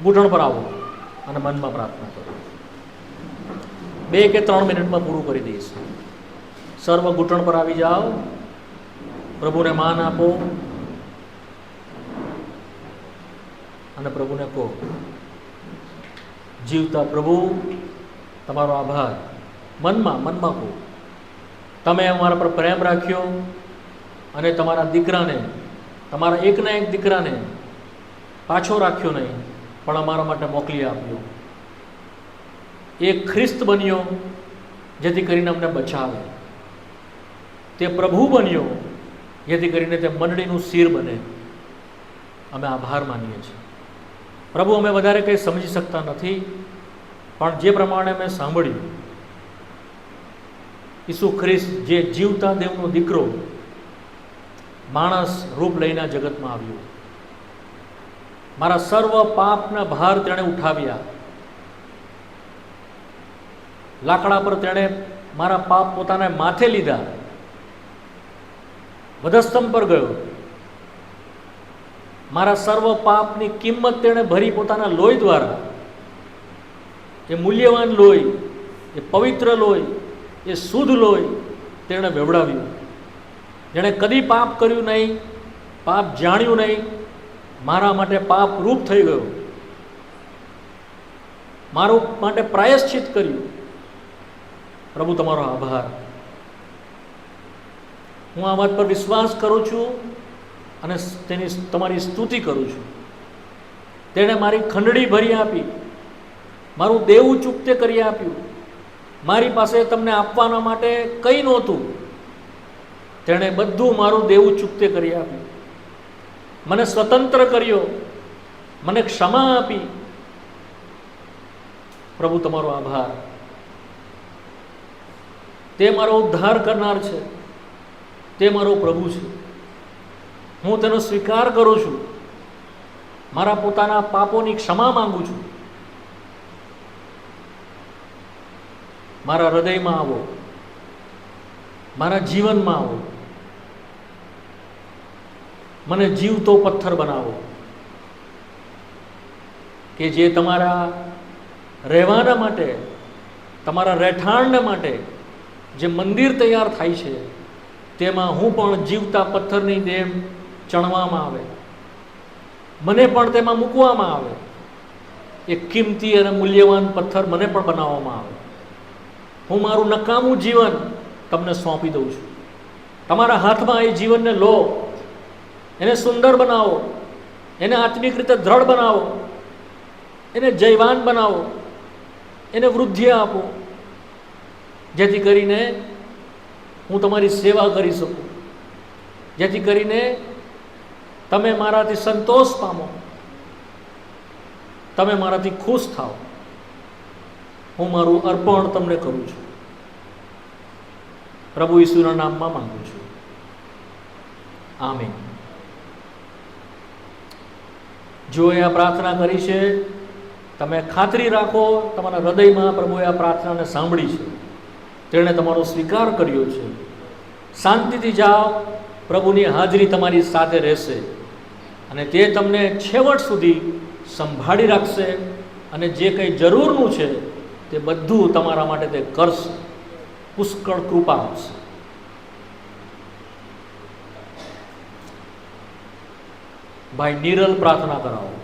ઘૂંટણ પર આવો અને મનમાં પ્રાર્થના કરો. 2 કે 3 મિનિટમાં પૂરું કરી દઈશ. સર્વ ઘૂંટણ પર આવી જાઓ. પ્રભુને માન આપો અને પ્રભુને કહો, જીવતા પ્રભુ, તમારો આભાર. મનમાં કહો, તમે અમારા પર પ્રેમ રાખ્યો અને તમારા દીકરાને, તમારા એકના એક દીકરાને પાછો રાખ્યો નહીં, પણ અમારા માટે મોકલી આપ્યો. એ ખ્રિસ્ત બન્યો જેથી કરીને અમને બચાવે. તે પ્રભુ બન્યો જેથી કરીને તે મંડળીનું શિર બને. અમે આભાર માનીએ છીએ પ્રભુ. અમે વધારે કંઈ સમજી શકતા નથી, પણ જે પ્રમાણે મેં સાંભળ્યું, ઈસુ ખ્રિસ્ત જે જીવતા દેવનો દીકરો માણસ રૂપ લઈને જગતમાં આવ્યો, મારા સર્વ પાપના ભાર તેણે ઉઠાવ્યા. લાકડા પર તેણે મારા પાપ પોતાના માથે લીધા. વધસ્તંભ પર ગયો. મારા સર્વ પાપની કિંમત તેણે ભરી પોતાના લોહી દ્વારા. એ મૂલ્યવાન લોહી, એ પવિત્ર લોહી, એ શુદ્ધ લોહી તેણે વેવડાવ્યું. જેણે કદી પાપ કર્યું નહીં, પાપ જાણ્યું નહીં, મારા માટે પાપ રૂપ થઈ ગયો, મારું માટે પ્રાયશ્ચિત કર્યું. પ્રભુ તમારો આભાર. હું આ વાત પર વિશ્વાસ કરું છું અને તેની તમારી સ્તુતિ કરું છું. તેણે મારી ખંડણી ભરી આપી, મારું દેવું ચૂકતે કરી આપ્યું. મારી પાસે તમને આપવાના માટે કંઈ નહોતું, તેણે બધું મારું દેવું ચૂકતે કરી આપ્યું. મને સ્વતંત્ર કર્યો, મને ક્ષમા આપી. પ્રભુ તમારો આભાર. તે મારો ઉદ્ધાર કરનાર છે, તે મારો પ્રભુ છે. હું તેનો સ્વીકાર કરું છું. મારા પોતાના પાપોની ક્ષમા માંગુ છું. મારા હૃદયમાં આવો, મારા જીવનમાં આવો. મને જીવતો પથ્થર બનાવો કે જે તમારા રહેવાના માટે, તમારા રહેઠાણને માટે જે મંદિર તૈયાર થાય છે, તેમાં હું પણ જીવતા પથ્થરની જેમ ચણવામાં આવે, મને પણ તેમાં મૂકવામાં આવે. એક કિંમતી અને મૂલ્યવાન પથ્થર મને પણ બનાવવામાં આવે. હું મારું નકામું જીવન તમને સોંપી દઉં છું. તમારા હાથમાં એ જીવનને લો, એને સુંદર બનાવો, એને આત્મિક રીતે દ્રઢ બનાવો, એને જયવાન બનાવો, એને વૃદ્ધિ આપો, જેથી કરીને હું તમારી સેવા કરી શકું, જેથી કરીને તમે મારાથી સંતોષ પામો, તમે મારાથી ખુશ થાઓ. હું મારું અર્પણ તમને કરું છું. પ્રભુ ઈસુના નામમાં માંગુ છું. આમીન. જો એ આ પ્રાર્થના કરી છે, તમે ખાતરી રાખો તમારા હૃદયમાં પ્રભુએ આ પ્રાર્થનાને સાંભળી છે, તેણે તમારો સ્વીકાર કર્યો છે, શાંતિથી જાઓ, પ્રભુની હાજરી તમારી સાથે રહેશે અને તે તમને છેવટ સુધી સંભાળી રાખશે અને જે કંઈ જરૂરનું છે તે બધું તમારા માટે તે કરશે, પુષ્કળ કૃપા આપશે. ભાઈ નિરલ પ્રાર્થના કરાવો.